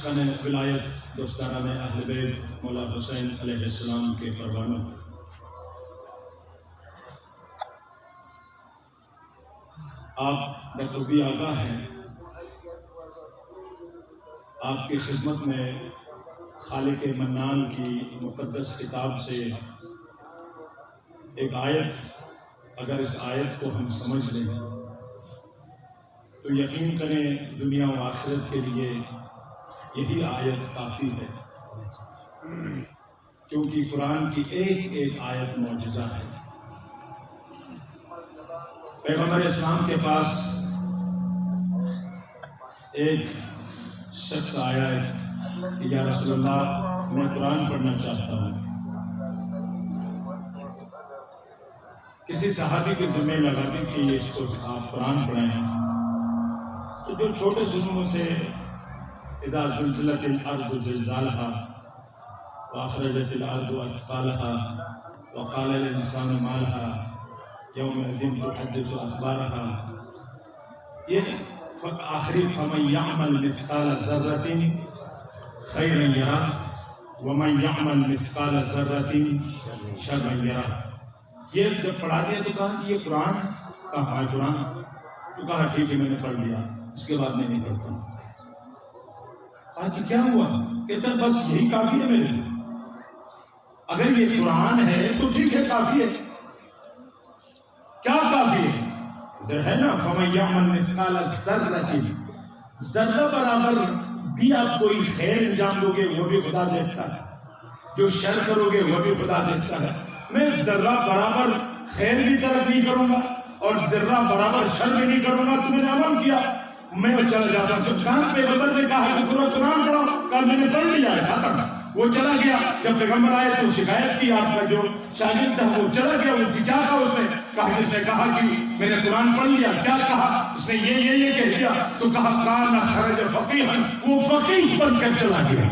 عاشقان ولایت، دوستداران اہل بیت مولا حسین علیہ السلام کے پروانوں، آپ بخوبی آگاہ ہیں، آپ کی خدمت میں خالق منان کی مقدس کتاب سے ایک آیت، اگر اس آیت کو ہم سمجھ لیں تو یقین کریں دنیا و آخرت کے لیے یہی آیت کافی ہے، کیونکہ قرآن کی ایک ایک آیت معجزہ ہے۔ پیغمبر اسلام کے پاس ایک شخص آیا ہے کہ یا رسول اللہ میں قرآن پڑھنا چاہتا ہوں۔ کسی صحابی کے ذمہ لگا دی کہ اس کو آپ قرآن پڑھائیں، تو جو چھوٹے سنوں سے اذا زلزلت الارض زلزالها واخرجت الارض اثقالها وقال الانسان ما لها یومئذ تحدث اخبارها، یہ آخری فمن یعمل مثقال ذرۃ خیرا یرہ ومن یعمل مثقال ذرۃ شرا یرہ۔ یہ جب پڑھا دیا تو کہا کہ یہ قرآن، کہا قرآن، تو کہا ٹھیک ہے میں نے پڑھ لیا، اس کے بعد میں نہیں پڑھتا۔ کہا کہ کیا ہوا؟ کہتا بس یہی کافی ہے میرے لیے، اگر یہ قرآن ہے تو ٹھیک ہے کافی ہے۔ کیا کافی ہے؟ ادھر ہے نا فَمَن يَعْمَلْ مِثْقَالَ ذَرَّةٍ، ذرہ برابر بھی آپ کوئی خیر انجام دو گے وہ بھی خدا دیکھتا ہے، جو شر کرو گے وہ بھی خدا دیکھتا ہے۔ میں ذرہ برابر خیر بھی طرف نہیں کروں گا اور ذرہ برابر شر بھی نہیں کروں گا، تو میں نے عمل کیا، میں چلا جاتا ہوں۔ جب کہاں پیغمبر نے کہا کہ قرآن پڑھو، کہا میں نے پڑھ لیا ہے، ختم۔ وہ چلا گیا، جب پیغمبر آئے تو شکایت کی، آپ کا جو شاگرد تھا وہ چلا گیا، وہ کیا کہا اس نے؟ کہا جس نے کہا کہ میں نے قرآن پڑھ لیا، کیا کہا اس نے؟ یہ کہہ دیا، تو کہا کان خرج فقیہا، وہ فقیہ بن کر چلا گیا۔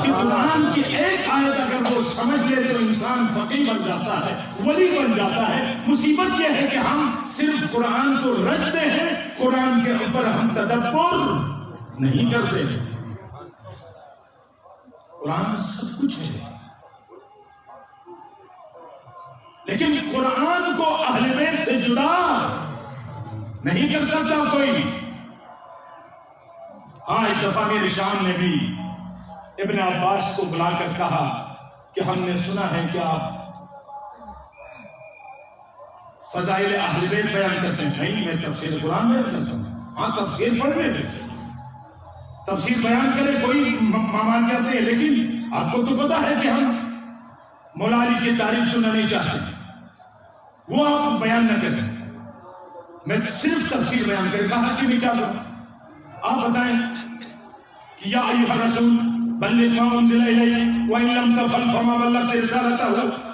کہ قرآن کی ایک آیت اگر وہ سمجھ لے تو انسان فقیہ بن جاتا ہے، ولی بن جاتا ہے۔ مصیبت یہ ہے کہ ہم صرف قرآن کو رٹتے ہیں، قرآن کے اوپر ہم تدبر نہیں کرتے ہیں۔ قرآن سب کچھ ہے، لیکن قرآن کو اہل بیت سے جدا نہیں کر سکتا کوئی۔ ہاں ایک دفعہ میرے شام نے بھی ابن عباس کو بلا کر کہا کہ ہم نے سنا ہے کہ آپ فضائل اہل بیت بیان کرتے ہیں۔ نہیں، میں تفسیر قرآن بیان کرتا ہوں۔ ہاں تفسیر پڑھنے میں تفسیر بیان کرے کوئی مان جاتے ہیں، لیکن آپ کو تو پتا ہے کہ ہم مولا علی کی تعریف سننا نہیں چاہتے، وہ آپ بیان نہ کریں، میں صرف تفسیر بیان کریں۔ کہا کہ میں کیا کروں؟ آپ بتائیں کہ یا ایھا الرسول بلغ ما انزل الیک وان لم تفعل فما بلغت رسالتہ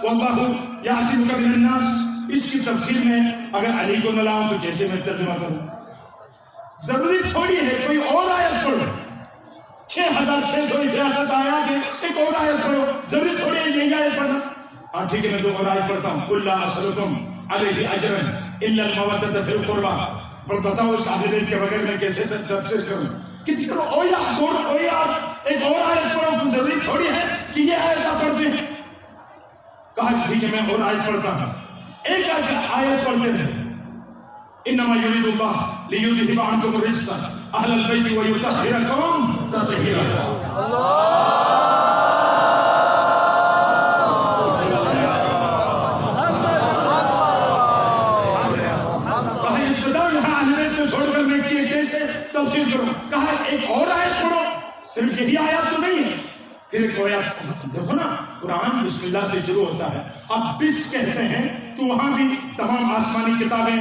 واللہ یعصمک من الناس۔ اس کی تفسیر میں اگر علی کو نہ لاؤں تو کیسے میں ترجمہ کروں؟ ضروری تھوڑی ہے کوئی اور آیت پڑھو، 6683 آیات ہے، ایک اور آیت پڑھو، ضروری تھوڑی ہے یہی آیت پڑھنا۔ ہاں ٹھیک ہے میں دو اور آیت پڑھتا ہوں۔ قل لا اسألکم علیہ اجرا الا المودۃ فی القربى، پر بتاؤ اس اہل بیت کے بغیر میں کیسے تفسیر کروں؟ کسی طرح اویا ایک اور آیت پڑھو، ضروری تھوڑی ہے کہ یہ آیت آپ پڑھتے ہیں۔ کہا ٹھیک ہے میں اور آیت پڑھتا ہوں۔ ایک آیت پڑھتے رہے، انما یرید اللہ لیذہب عنکم الرجس اہل البیت ویطہرکم تطہیرا۔ چھوڑ کر میں کیسے تفسیر کروں؟ کہا ایک اور آیت پڑھو، صرف یہی آیت تو نہیں ہے۔ پھر ایک آیت دیکھو نا، قرآن بسم اللہ سے شروع ہوتا ہے، آپ بس کہتے ہیں تو وہاں بھی تمام آسمانی کتابیں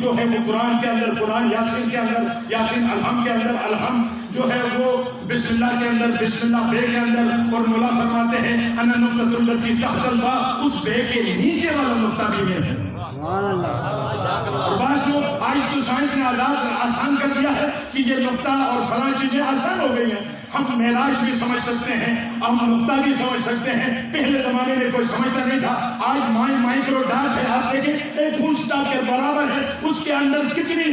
جو ہے وہ قرآن کے اندر، قرآن یاسین کے اندر، یاسین الحم کے اندر، الحم جو ہے وہ بسم اللہ کے اندر، بسم اللہ بے کے اندر، اور مولا فرماتے ہیں انا نقطۃ التی تحت الباء، اس بے کے نیچے والا نقطہ بھی میں ہے۔ اور بعض لوگ آج تو سائنس نے آسان کر دیا ہے کہ یہ نقطہ اور فلاں چیزیں آسان ہو گئی ہیں، ہم معراج بھی سمجھ سکتے ہیں، ہم نقطہ بھی سمجھ سکتے ہیں. پہلے زمانے میں کوئی سمجھتا نہیں تھا. آج مائکرو ڈاٹ ہے، آپ دیکھیں ایک فل اسٹاپ کے برابر ہے. اس کے اندر کتنی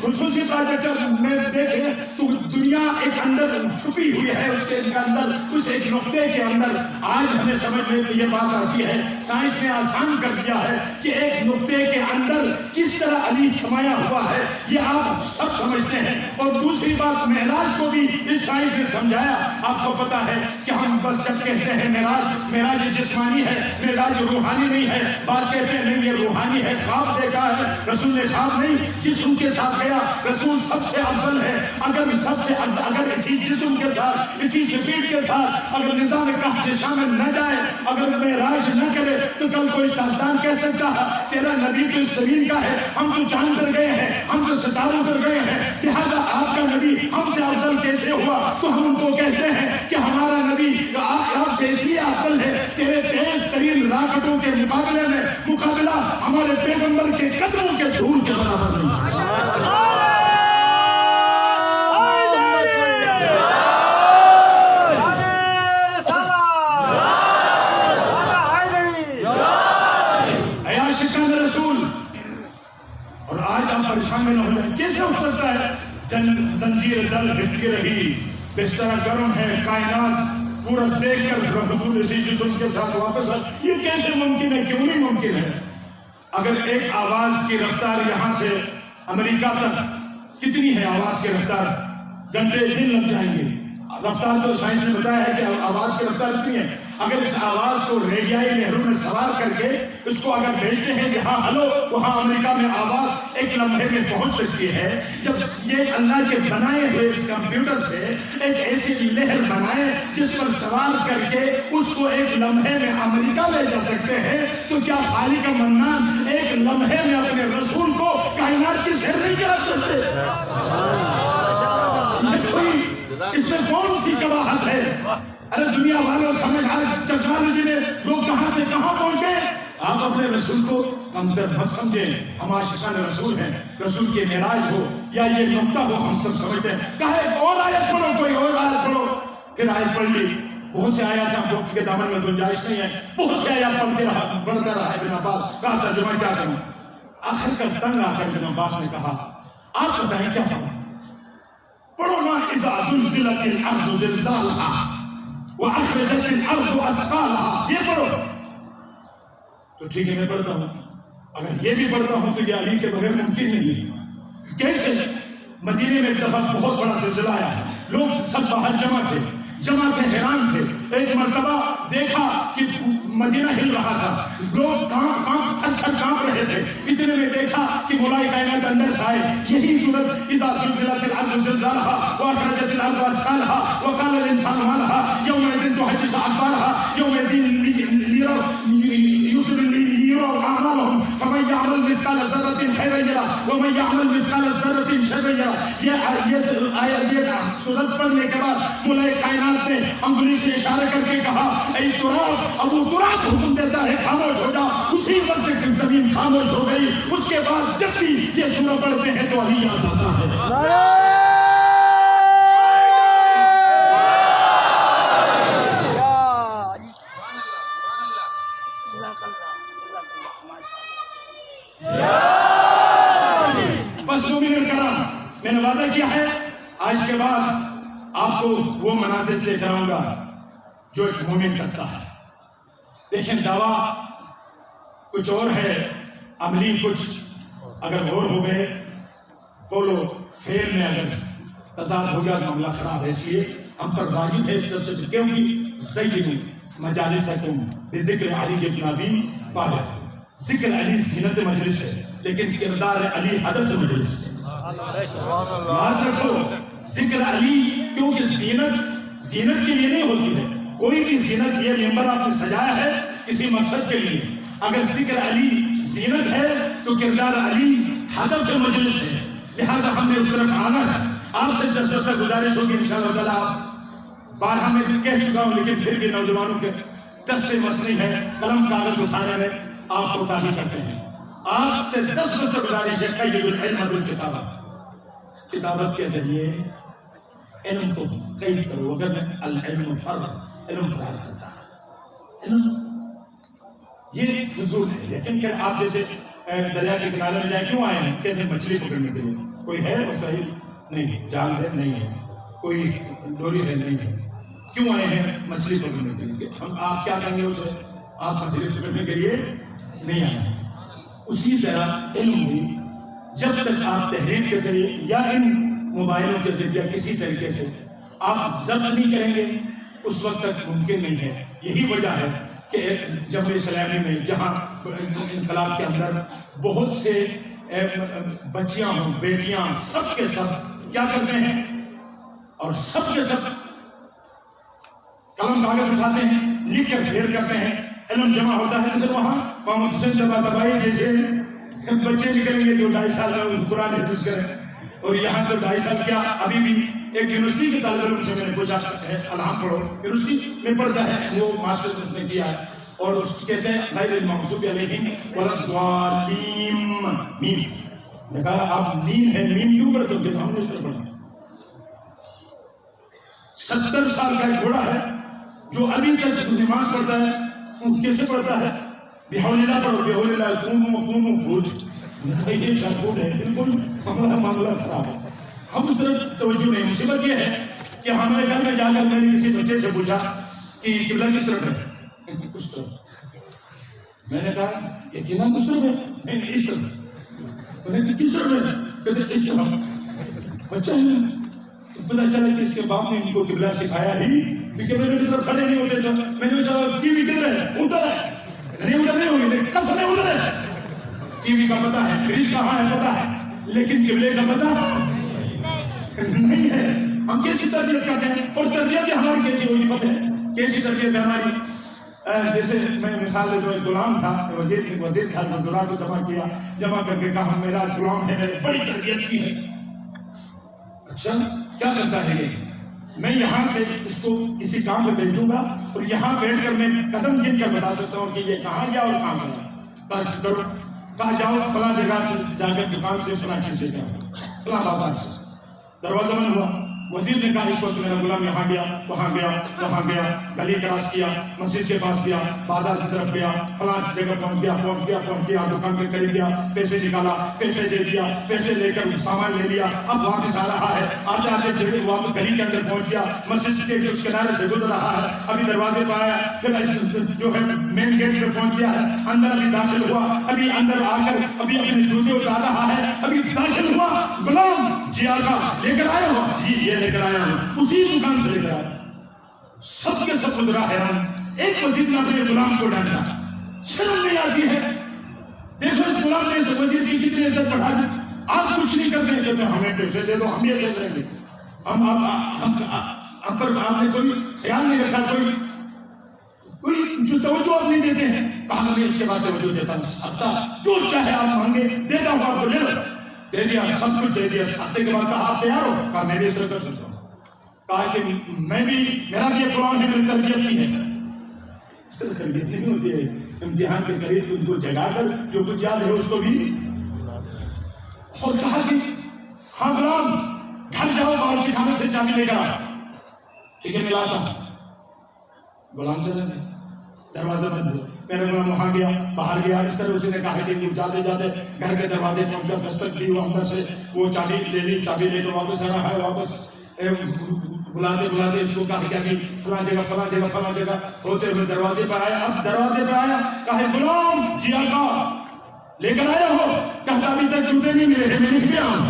خصوصی پروجیکٹر میں دیکھیں تو دنیا ایک اندر چھپی ہوئی ہے، اس کے اندر اس ایک نقطے کے اندر. آج ہمیں سمجھ میں یہ بات آتی ہے، سائنس نے آسان کر دیا ہے کہ ایک نقطے کے اندر کس طرح علی چھمایا ہوا ہے، یہ آپ سب سمجھتے ہیں. اور دوسری بات، معراج کو بھی اس سائنس نے سمجھایا. آپ کو پتا ہے کہ ہم بس جب کہتے ہیں معراج جسمانی ہے، معراج روحانی نہیں ہے. بعض کہتے ہیں نہیں یہ روحانی ہے، خواب دیکھا ہے. رسول نے خواب نہیں، جسم کے ساتھ گیا. رسول سب سے افضل ہے. اگر اسی جسم کے ساتھ، اسی سپیڈ کے ساتھ اگر نظام کہف سے شامل نہ جائے، اگر معراج نہ کرے، تو کل کوئی سائنسدان کہہ سکتا ہے تیرا نبی تو اس زمین کا ہے، ہم تو چاند پر گئے ہیں، ہم تو ستاروں پر گئے ہیں، لہذا آپ کا نبی ہم سے افضل کیسے ہوا؟ تو ہم ان کو کہتے ہیں کہ ہمارا نبی آپ سے اس لیے افضل ہے، تیرے تیز ترین راکٹوں کے مقابلے میں مقابلہ ہمارے پیغمبر کے قدموں کے دھول کے برابر نہیں. اور آج آپ پریشان میں نہ ہو جائیں. کیسے ہو سکتا ہے؟ زنجیر دل ہٹ کے رہی، بستر گرم ہے، کائنات پورا دیکھ کر حضور اسی جسم کے ساتھ واپس آئے. یہ کیسے ممکن ہے؟ کیوں نہیں ممکن ہے؟ اگر ایک آواز کی رفتار یہاں سے امریکہ تک کتنی ہے؟ آواز کی رفتار گھنٹے دن لگ جائیں گے. رفتار تو سائنس نے بتایا ہے کہ آواز کی رفتار کتنی ہے. اگر اس آواز کو ریڈیائی لہروں میں سوار کر کے اس کو اگر بھیجتے ہیں یہاں ہلو، وہاں امریکہ میں آواز ایک لمحے میں پہنچ سکتی ہے. جب یہ اللہ کے بنائے ہوئے اس کمپیوٹر سے ایک ایسی لہر بنائے جس پر سوار کر کے اس کو ایک لمحے میں امریکہ لے جا سکتے ہیں، تو کیا خالق منان ایک لمحے میں اپنے رسول کو کائنات کی سیر نہیں کرا سکتے؟ اس میں کون سی قباحت ہے؟ ارے دنیا والوں سمجھ آج ٹیکنالوجی نے لوگ کہاں سے کہاں پہنچے. آپ اپنے رسول کو کمتر مت سمجھیں. ہم عاشقان رسول ہیں. رسول کے معراج ہو یا یہ نقطہ ہو، ہم سب سمجھتے ہیں. کہا ایک اور آیت پڑھو، کوئی اور آیت پڑھو. پھر آیت پڑھ لی. بہت سے آیات ہیں، وقت کے دامن میں گنجائش نہیں ہے. بہت سے آیات پڑھتا رہا ابن عباس. کہا ترجمہ کیا کروں؟ آخر کر تنگ آ کر ابن عباس نے کہا آپ بتائیں کیا پڑھوں؟ پڑھو نا، اذا زلزلت الارض زلزالها وَأَخْرَجَتِ الْأَرْضُ أَثْقَالَهَا. یہ پڑھو. تو ٹھیک ہے میں پڑھتا ہوں. اگر یہ بھی پڑھتا ہوں تو یہ علی کے بغیر ممکن نہیں ہے. کیسے؟ مدینے میں ایک دفعہ بہت بڑا زلزلہ آیا، لوگ سب باہر جمع تھے، حیران تھے. ایک مرتبہ دیکھا کہ مدینہ ہل رہا تھا، لوگ کانپ رہے تھے. اتنے میں دیکھا کہ مولا کائنات اندر سے آئے. یہی صورت اذا زلزلت الارض زلزالها واخرجت الارض اثقالها وقال الانسان ما لها يومئذ تحدث اخبارها يومئذ يروا اعمالهم فمن يعمل مثقال ذرة خيرا يره ومن يعمل مثقال ذرة شرا يره. یہ صورت پڑھنے کے بعد مولا کائنات نے انگلی سے اشارہ کر کے کہا اے تراب، ابو تراب حکم دیتا ہے خاموش ہو جا. اسی وقت زمین خاموش ہو گئی. اس کے بعد جب بھی یہ سورہ پڑھتے ہیں تو علی یاد آتا ہے. بس 2 منٹ کرا، میں نے وعدہ کیا ہے آج کے بعد آپ کو وہ مناظر لے کر آؤں گا جو ایک مومن کرتا ہے. دیکھیں دعویٰ کچھ اور ہے، عملی کچھ. اگر اور ہو گئے قول و فعل میں اگر تضاد ہو گیا تو معاملہ خراب ہے. اس لیے ہم پر واجب ہے اس سب سے کیونکہ زینوا مجالسکم بذکر علی ابن ابی طالب. ذکر علی زینت مجلس ہے لیکن کردار علی حدث مجلس ہے. یاد رکھو ذکر علی، کیونکہ زینت کے لیے نہیں ہوتی ہے. کوئی بھی زینت یہ ممبر آپ نے سجایا ہے کسی مقصد کے لیے. اگر ذکر علی زینت ہے تو کردار علی ہدف مجلس ہے. لہذا ہم نے اس طرف آنا ہے. آپ سے دس گزارش ہوگی انشاءاللہ تعالیٰ. بارہا میں کہہ چکا ہوں لیکن پھر بھی نوجوانوں کے دس سے مسئلے ہے قلم کاغذ اٹھانے میں آپ کو تاہی کرتے ہیں. آپ سے 10 گزارش ہے قید العلم بالکتابہ. کتابت کے ذریعے علم کو قید کرو، اگر میں العلم فرض، علم فرار کرتا ہے، علم یہ فضول ہے. لیکن پھر آپ جیسے دریا کے کنارے میں جائے کیوں آئے ہیں؟ کہتے ہیں مچھلی پکڑنے کے لیے. کوئی ہے وسائل؟ نہیں. جال ہے؟ نہیں ہے. کوئی ڈوری ہے؟ نہیں ہے. کیوں آئے ہیں؟ مچھلی پکڑنے کے لیے. ہم آپ کیا کہیں گے اسے؟ آپ مچھلی پکڑنے کے لیے نہیں آئے ہیں. اسی طرح علم بھی جب تک آپ تحریر کے ذریعے یا ان موبائلوں کے ذریعے کسی طریقے سے آپ ضبط نہیں کریں گے اس وقت تک ممکن نہیں ہے. یہی وجہ ہے کہ جمہوریہ اسلامی میں جہاں انقلاب کے اندر بہت سے بچیاں ہوں، بیٹیاں، سب کے سب کیا کرتے ہیں اور سب کے سب قلم کاغذ اٹھاتے ہیں، لکھ کر ڈھیر کرتے ہیں، علم جمع ہوتا ہے. تو پھر وہاں محمد حسین طباطبائی جیسے بچے نکلیں گے جو 2.5 سال میں قرآن حفظ کریں، اور یہاں تو 2.5 سال کیا، ابھی بھی ایک یونیورسٹی کے طالب علم سے میں نے پوچھا ہے، الہام پڑھو، یونیورسٹی میں پڑھتا ہے، وہ ماسٹر اس نے کیا ہے، اور اس کہتے ہیں غیر المغضوب علیہم ولا الضالین، میم. نے کہا آپ لین ہے میم کیوں کرتے ہو؟ کہ ہم نے اس طرح پڑھا. 70 سال کا ایک گھوڑا ہے جو ابھی تک نماز پڑھتا ہے، کیسے پڑھتا ہے؟ بحول اللہ پڑھو، بحول اللہ قوموا خود. یہ شاکوٹ ہے، بالکل ہمارا معاملہ خراب ہے. ہم اس طرح توجہ نہیں. مصیبت یہ ہے کہ ہمارے گھر میں جا کر میں نے کسی بچے سے پوچھا کہ قبلہ کس طرف ہے؟ کس طرف؟ میں نے کہا یقیناً کس طرف ہے؟ نہیں اس طرف. میں نے کہا کس طرف ہے؟ کہتے اس طرف. بچہ ہے، پتہ چلا کہ اس کے باپ نے ان کو قبلہ سکھایا ہی کہ قبلے کی طرف کھڑے نہیں ہوتے. تو میں نے کہا ٹی وی کدھر ہے؟ ادھر ہے. نہیں ادھر نہیں ہوگی، لیکن کب سے ادھر ہے. ٹی وی کا پتہ ہے، فریج کہاں ہے پتہ ہے، لیکن قبلے کا پتہ نہیں ہے. ہم کیسی تربیت کرتے ہیں، اور تربیت ہماری کیسی ہوگی پتہ ہے؟ کیسی تربیت ہے ہماری؟ جیسے میں مثال جو ایک غلام تھا، وزیر تھا، مزدورات کو جمع کر کے کہا میرا غلام ہے، میں نے بڑی تربیت کی ہے. اچھا کیا کرتا ہے یہ؟ میں یہاں سے اس کو کسی کام پہ بھیج دوں گا اور یہاں بیٹھ کر میں قدم گن کر بتا سکتا ہوں کہ یہ کہاں گیا اور کہاں گیا. کرو کہا جاؤ فلاں جگہ سے جا کر دکان سے فلاں چیز لے جاؤ، فلاں بازار سے. دروازہ بند ہوا. وزیر نے کہا اس وقت میرا غلام یہاں گیا، وہاں گیا، وہاں گیا، گلی کراس کیا، مسجد کے پاس گیا، بازار کی طرف گیا، فلاں جگہ پہنچ گیا، دکان کے قریب گیا، پیسے نکالا، پیسے دے دیا، پیسے لے کر سامان لے لیا، اب واپس آ رہا ہے. آتے آتے واپس گلی کے اندر پہنچ گیا، مسجد کے اس کنارے سے گزر رہا ہے، ابھی دروازے پہ آیا، پھر جو ہے مین گیٹ پہ پہنچ گیا ہے، اندر ابھی داخل ہوا، ابھی اندر آ کر ابھی اپنے جوتے اتار رہا ہے، ابھی داخل ہوا. غلام جی آقا لے کر آیا ہو؟ جی یہ لے کر آیا ہوں. اسی دکان سے لے کر آیا. سب کے سب گزرا حیران. ایک وزیر نے اپنے غلام کو ڈانٹا. شرم نہیں آتی ہے؟ دیکھو اس غلام نے اس وزیر کی کتنی عزت بڑھا دی. آپ کچھ نہیں کرتے ہیں، کہتے ہمیں پیسے دے دو، ہم یہ کہتے ہیں ہم پر آپ نے کوئی خیال نہیں رکھا، کوئی جو توجہ آپ نہیں دیتے ہیں. کہا میں اس کے بعد توجہ دیتا ہوں، جو چاہے آپ مانگے دیتا ہوں، آپ کو لے لو. دے دیا، سب کچھ دے دیا. ہفتے کے بعد کہا آپ تیار ہو؟ کہا میں بھی اس طرح کر سکتا ہوں. کہا کہ میں بھی، میرا بھی یہ قرآن ہے، میں نے تربیت کی ہے. اس طرح تربیت نہیں ہوتی ہے. امتحان کے قریب ان کو جگا کر جو کچھ یاد ہے اس کو بھی. اور کہا کہ ہاں غلام گھر جاؤ، باورچی خانے سے چابی لے کر آ. ٹھیک ہے ملاتا ہوں. غلام چلا گیا، دروازہ بند ہوا. میرا غلام وہاں گیا، باہر گیا. اس طرح اسی نے کہا کہ جاتے جاتے گھر کے دروازے پہنچا، دستک دی، وہ اندر سے وہ چابی لے لی، چابی لے کر واپس آ رہا ہے. واپس بلاتے اس کو کہا کہ فلاں جگہ ہوتے ہوئے دروازے پہ آیا. اب دروازے پہ آیا، کہا غلام جی آقا لے کر آیا ہو؟ کہتا ابھی تک جوتے نہیں ملے ہیں، میں نہیں گیا ہوں.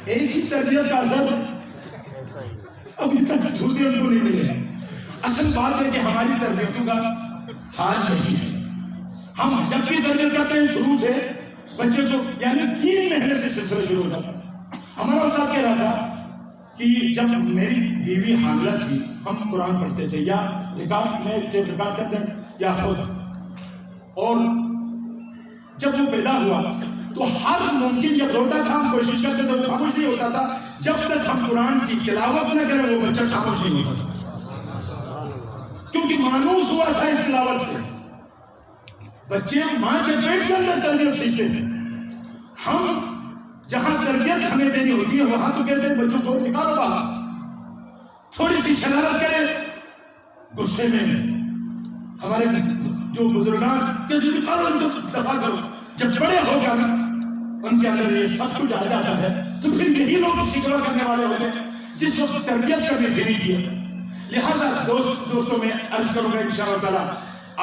ایسی تربیت کا اثر ابھی تک جوتے ان کو نہیں ملے ہیں. اصل بات ہے کہ ہماری تربیتوں کا حال نہیں ہے. ہم جب بھی تربیت کرتے ہیں شروع سے بچے کو، یعنی 3 مہینے سے سلسلہ شروع ہو جاتا ہے. ہمارا استاد کہہ رہا تھا کہ جب میری بیوی حاملہ تھی ہم قرآن پڑھتے تھے، یا ریکارڈ میں ریکارڈ کرتے ہیں یا خود. اور جب وہ پیدا ہوا تو ہر ممکن جب روتا تھا ہم کوشش کرتے تھے، وہ خاموش نہیں ہوتا تھا. جب تک ہم قرآن کی تلاوت نہ کریں وہ بچہ خاموش نہیں ہوتا تھا، کیونکہ مانوس ہوا تھا اس تلاوت سے. بچے ماں کے پیٹ کے اندر تربیت سیکھتے ہیں. ہم جہاں تربیت ہمیں دینی ہوتی ہے وہاں تو کہتے ہیں بچوں کو نکالو باہر، تھوڑی سی شرارت کرے غصے میں ہمارے جو بزرگان کہتے ہیں نکالو ان کو دفاع کرو، جب بڑے ہو کر ان کے اندر یہ سب کچھ آ جاتا ہے تو پھر یہی لوگ شکوا کرنے والے ہوتے ہیں جس وقت تربیت کرنے کے نہیں کیا۔ لہذا دوستوں میں عرض کروں گا انشاءاللہ تعالیٰ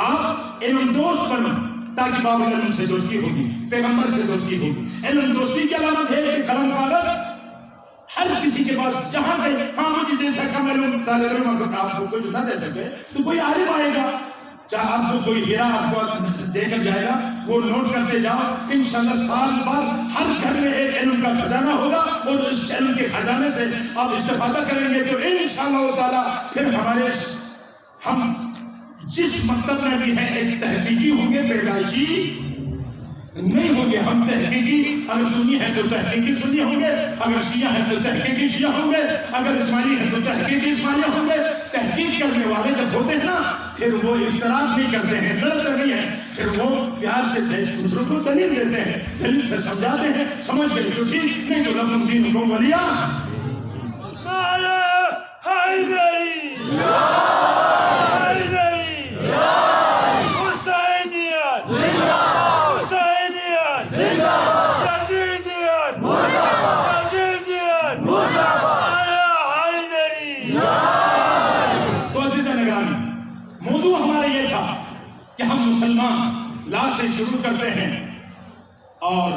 آپ علم دوست بنو تاکہ باب علم سے دوستی ہوگی، پیغمبر سے دوستی ہوگی۔ علم دوستی کی علامت ہے کہ قلم کاغذ ہر کسی کے پاس جہاں گئے ہاں مجھے دے سکا علم طالب علم اگر آپ کو کچھ نہ دے سکے تو کوئی عالم آئے گا، چاہے آپ کو کوئی ہیرا آپ کو دے کر جائے گا، وہ نوٹ کرتے جاؤ، انشاءاللہ سال بعد ہر گھر میں ایک علم کا خزانہ ہوگا اور اس علم کے خزانے سے آپ استفادہ کریں گے تو انشاءاللہ تعالیٰ پھر ہم جس مکتب میں بھی ہیں ایک تحقیقی ہوں گے، پیدائشی نہیں ہوں گے۔ ہم تحقیقی اگر سنی ہے تو تحقیقی سنی ہوں گے، اگر شیعہ ہے تو تحقیقی شیعہ ہوں گے، اگر اسماعیلی ہے تو تحقیقی اسماعیلی ہوں گے۔ تحقیق کرنے والے جب ہوتے ہیں نا پھر وہ اختلاف نہیں کرتے ہیں، لڑتے نہیں ہیں، پھر وہ پیار سے دوسروں کو دلیل دیتے ہیں، دلیل سے سمجھاتے ہیں، سمجھ گئے تو ٹھیک، نہیں تو لکم دینکم ولی موضوع ہمارا یہ تھا کہ ہم مسلمان لا سے شروع کرتے ہیں اور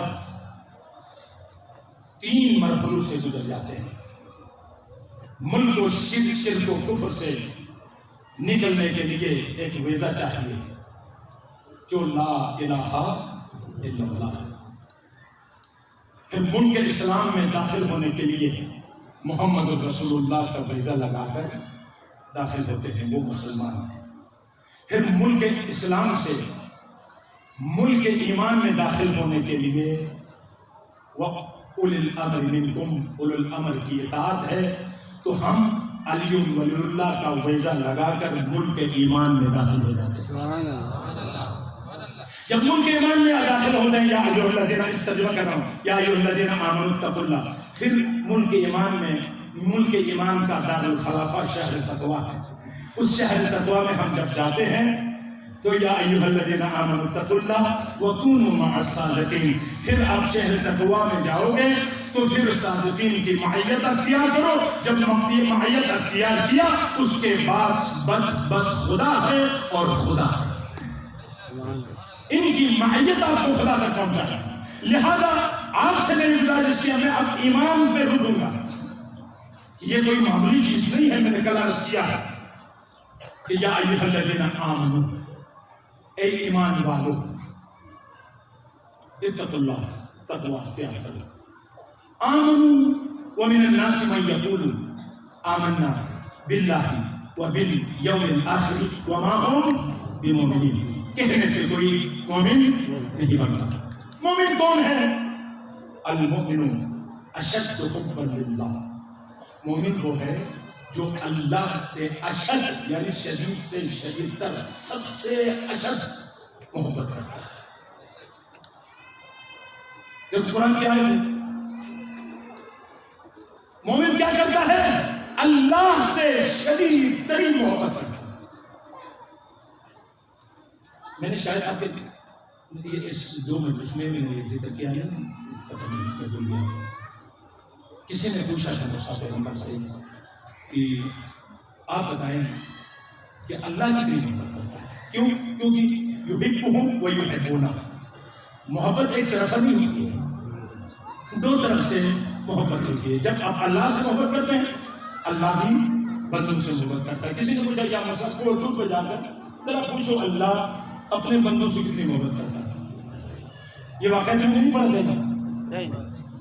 3 مرحلوں سے گزر جاتے ہیں۔ ملک و شرک و کفر سے نکلنے کے لیے ایک ویزا چاہیے جو لا الہ الا اللہ ہے۔ پھر ملک اسلام میں داخل ہونے کے لیے محمد رسول اللہ کا ویزا لگا کر داخل ہوتے ہیں، وہ مسلمان ہیں۔ پھر ملک اسلام سے ملک ایمان میں داخل ہونے کے لیے اولي الامر منکم، اولو الامر کی اطاعت ہے تو ہم علی ولی اللہ کا ویزا لگا کر ملک ایمان میں داخل ہو جاتے ہیں۔ جب ملک ایمان میں داخل ہو جائیں یا ایھا الذین استجیبوا کر رہا ہوں یا ایھا الذین آمنوا اتقوا اللہ، پھر ملک ایمان کا دار الخلافہ شہر تقویٰ ہے۔ اس شہر تقویٰ میں ہم جب جاتے ہیں تو یا ایھا الذین آمنوا اتقوا اللہ وکونوا مع الصادقین، پھر آپ شہر تقویٰ میں جاؤ گے تو پھر صادقین کی معیت اختیار کرو۔ جب معیت اختیار کیا اس کے بعد بس خدا ہے اور خدا ہے، ان کی معیت آپ کو خدا تک پہنچانا۔ لہذا آپ سے میری گزارش کیا، میں اب ایمان پہ رکوں گا، یہ کوئی معمولی چیز نہیں ہے۔ میں نے کل عرض کیا ہے کہ یا ایھا الذین آمنوا، اے ایمان والو، اتقوا اللہ، تقوی اختیار کرو۔ آمنوا ومن الناس من یقول آمنا باللہ وبالیوم الآخر وما هم بمؤمنین، کہنے سے کوئی مومن نہیں بنتا۔ مومن کون ہے؟ المؤمن اشد حبا للہ، مومن وہ ہے جو اللہ سے اشد یعنی شدید سے شدید تر سب سے اشد محبت کرتا ہے۔ دیکھو قرآن کیا ہے، مومن کیا کرتا ہے؟ اللہ سے شدید ترین محبت کرتا ہے۔ میں نے شاید آپ کے اس 2 مجلس میں نے یہ ذکر کیا ہے، پتہ نہیں میں بھول گیا۔ کسی نے پوچھا تھا مصطفیٰ پیغمبر سے کہ آپ بتائیں کہ اللہ کتنی محبت کرتا ہے؟ کیونکہ یحبہم و یحبونہ، محبت ایک طرف نہیں ہوتی ہے، 2 طرف سے محبت ہوتی ہے۔ جب آپ اللہ سے محبت کرتے ہیں اللہ بھی بندوں سے محبت کرتا ہے۔ کسی نے پوچھا یا مصطفیٰ کو اردو پہ جا کر ذرا پوچھو اللہ اپنے بندوں سے کتنی محبت کرتا ہے؟ یہ واقعہ جو نہیں پڑھا دیتا۔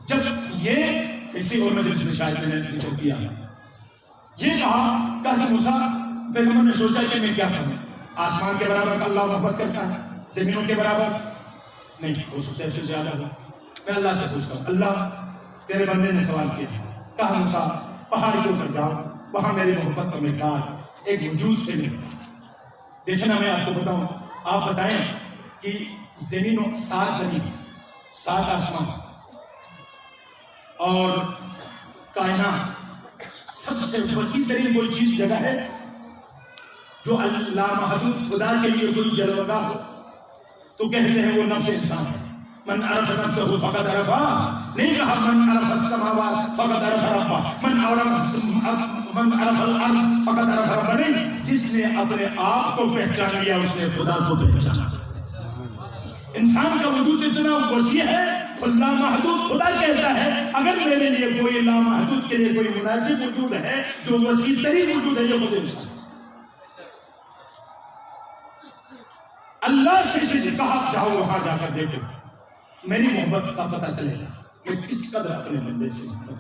جب یہ کسی اور مجلس میں شاید میں نے ذکر کیا، یہ کہا کہ موسیٰ پیغمبر نے سوچا کہ میں کیا کروں، آسمان کے برابر اللہ محبت کرتا ہے، زمینوں کے برابر نہیں، ہو سکتا ہے اس سے زیادہ ہو۔ میں اللہ سے پوچھتا ہوں اللہ تیرے بندے نے سوال کیا، کہا موسیٰ پہاڑیوں پر جاؤ، وہاں میری محبت کا مقدار ایک وجود سے ملتا۔ دیکھنا میں آپ کو بتاؤں، آپ بتائیں کہ زمینوں 7 زمین 7 آسمان اور کائنات سب سے وسیع ترین کوئی چیز جگہ ہے جو اللہ محدود خدا کے لیے کوئی جلوگاہ ہو تو کہتے ہیں وہ نفس انسان ہے. من عرف نفسه فقد عرفا، نہیں کہا من عرف السماوات فقد عرف ربا، من عرف الارض فقد عرف ربا. نہیں، جس نے اپنے آپ کو پہچان لیا اس نے خدا کو پہچانا. انسان کا وجود اتنا وسیع ہے، لامحدود خدا کہتا ہے اگر میرے لیے کوئی لامحدود کے لیے کوئی مناسب وجود ہے جو وسیع ترین وجود ہے یہ خود انسان. اللہ سے کہا جاؤ وہاں جا کر دیکھو، میری محبت کا پتہ چلے گا میں کس قدر اپنے بندے سے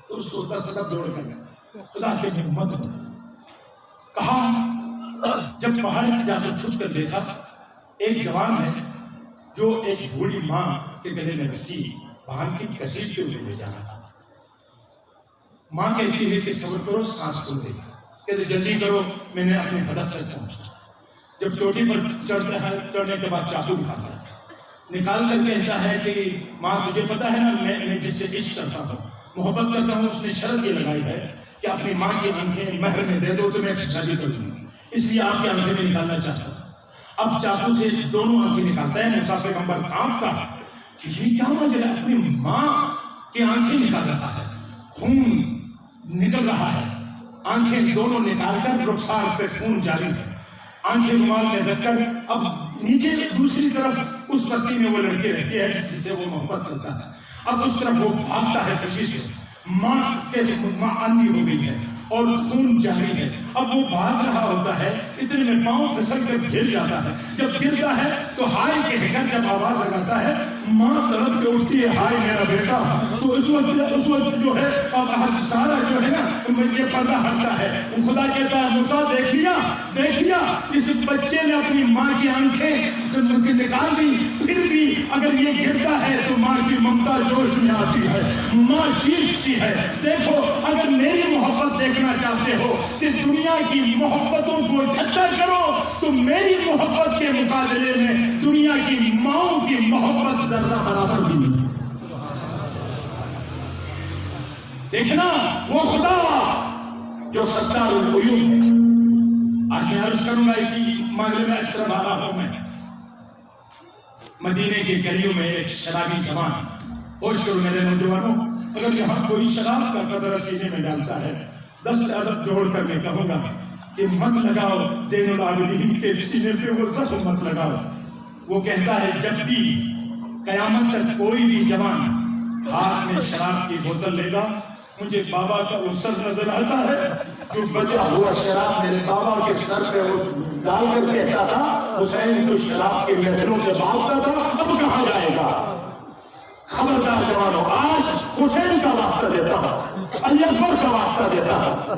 تو اس کو 10 قدم جوڑ کر خدا سے محبت ہو. کہا جب پہاڑ جا کر چھپ کر دیکھا ایک جوان ہے جو ایک بوڑھی ماں کے گلے میں رسی باندھ کے گھسیٹتے ہوئے لے جا رہا تھا. ماں کہتی ہے کہ صبر کرو، سانس کھل دے گا. کہتے جلدی کرو، میں نے اپنے ہدف تک پہنچا. جب چوٹی پر چڑھتا ہے، چڑھنے کے بعد چاقو نکالتا ہے، نکال کر کہتا ہے کہ ماں تجھے پتا ہے نا میں جس سے عشق کرتا ہوں، محبت کرتا ہوں، اس نے شرط یہ لگائی ہے کہ اپنی ماں کی آنکھیں مہر میں دے دو تو میں شادی کر دوں گی، اس لیے آپ کی آنکھیں میں نکالنا چاہتا ہوں. اب چاقو سے دونوں آنکھیں نکالتا ہے. موسیٰ پیغمبر کانپتا ہے کہ یہ کیا ماجرا ہے، اپنی ماں کی آنکھیں نکال رہا ہے، خون نکل رہا ہے. آنکھیں دونوں نکال کر رخسار پہ خون جاری ہے. آنکھیں رومال میں رکھ کر اب نیچے دوسری طرف اس بستی میں وہ لڑکے رہتے ہیں جس سے وہ محبت کرتا ہے. اب اس طرف وہ بھاگتا ہے خوشی سے. ماں اندھی ہو گئی ہے اور خون جاری ہے. اب وہ بھاگ رہا ہوتا ہے، اتنے میں پاؤں پھسل کر گر جاتا ہے. جب گرتا ہے تو ہائے کہہ کر جب آواز لگاتا ہے ماں تڑپ کے اٹھتی ہے، ہائے میرا بیٹا. تو اس وقت جو ہے اب سارا جو ہے نا یہ پردہ ہٹتا ہے. خدا کہتا ہے موسیٰ دیکھ لیا اس بچے نے اپنی ماں کی آنکھیں نکال دی، پھر بھی اگر یہ گرتا ہے تو ماں کی ممتا جوش میں آتی ہے، ماں چیختی ہے. دیکھو اگر میری محبت دیکھنا چاہتے ہو کہ دنیا کی محبتوں کو اکٹھا کرو تو میری محبت کے مقابلے میں دنیا کی ماؤں کی محبت ذرہ برابر بھی نہیں. دیکھنا وہ خدا جو ستار العیوب ہے. آج میں عرض کروں گا اسی معاملے میں اس طرح بھاگا ہوں میں. مدینے کے گلیوں میں ایک شرابی جوان، ہوش کرو میرے نوجوانوں، اگر یہاں کوئی شراب کا قطرہ سینے میں ڈالتا ہے 10 عدد جوڑ کر میں کہوں گا کہ مت لگاؤ زین العابدین کے سینے پہ وہ زخم مت لگاؤ. وہ کہتا ہے جب بھی قیامت تک کوئی بھی جوان ہاتھ میں شراب کی بوتل لے گا مجھے بابا کا وہ سر نظر آتا ہے جو بچا ہوا شراب میرے بابا کے سر پہ وہ ڈال کر کہتا تھا حسین تو شراب کے محفلوں سے بھاگتا تھا، اب کہاں جائے گا. خبردار جوانوں، آج حسین کا واسطہ دیتا ہوں، علی اکبر کا واسطہ دیتا ہوں.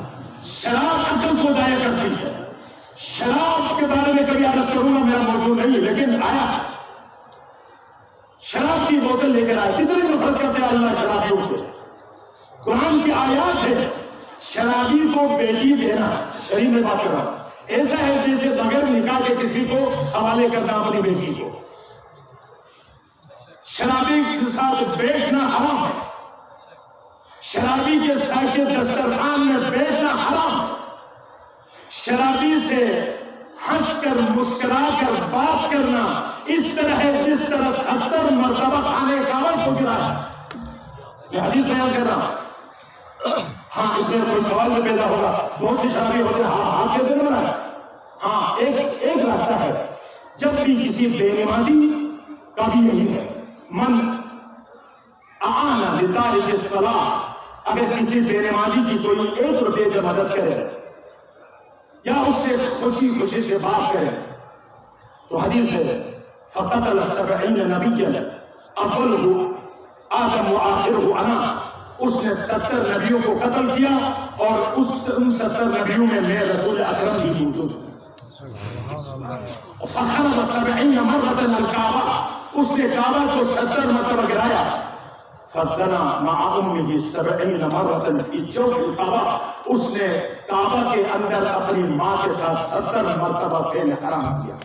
شراب عقل کو ضائع کرتی ہے. شراب کے بارے میں کبھی عرض کروں گا، میرا موضوع نہیں، لیکن آیا شراب کی بوتل لے کر آئے. کتنی نفرت کرتے ہیں اللہ شرابیوں سے. قرآن کی آیات ہے شرابی کو بیٹی دینا، شریف میں بات کر رہا ہوں، ایسا ہے جیسے بغیر نکاح کے کسی کو حوالے کرنا اپنی بیٹی کو. شرابی کے ساتھ بیٹھنا حرام ہے. شرابی کے ساتھ دسترخوان میں بیٹھنا حرام ہے. شرابی سے ہنس کر مسکرا کر بات کرنا اس طرح ہے جس طرح 70 مرتبہ کھانے کعبہ کو گرا. یہ حدیث بیان کر رہا ہوں. ہاں اس میں کوئی سوال میں پیدا ہوگا، بہت سی شرابی ہوتے ہیں، ہاں کیسے بنا ہے؟ ہاں ایک راستہ ہے. جب بھی کسی بے نمازی کا بھی یہی ہے، من اعانا لتارک الصلاۃ، اگر کسی بے نمازی کی کوئی 1 روپے کی مدد کرے یا اس سے خوشی سے بات کرے تو حدیث ہے فقتل 70 نبیا اولہ آدم وآخرہ انا، اس نے 70 نبیوں کو قتل کیا اور ان 70 نبیوں میں میں رسول اکرم بھی موجود ہوں. فخرب 70 مرۃ الکعبہ، اس نے کعبہ کو 70 مرتبہ گرایا. فدنا مع امہ 70 مرۃ فی جوف الکعبہ، اس نے کعبہ کے اندر اپنی ماں کے ساتھ 70 مرتبہ فعل حرام کیا.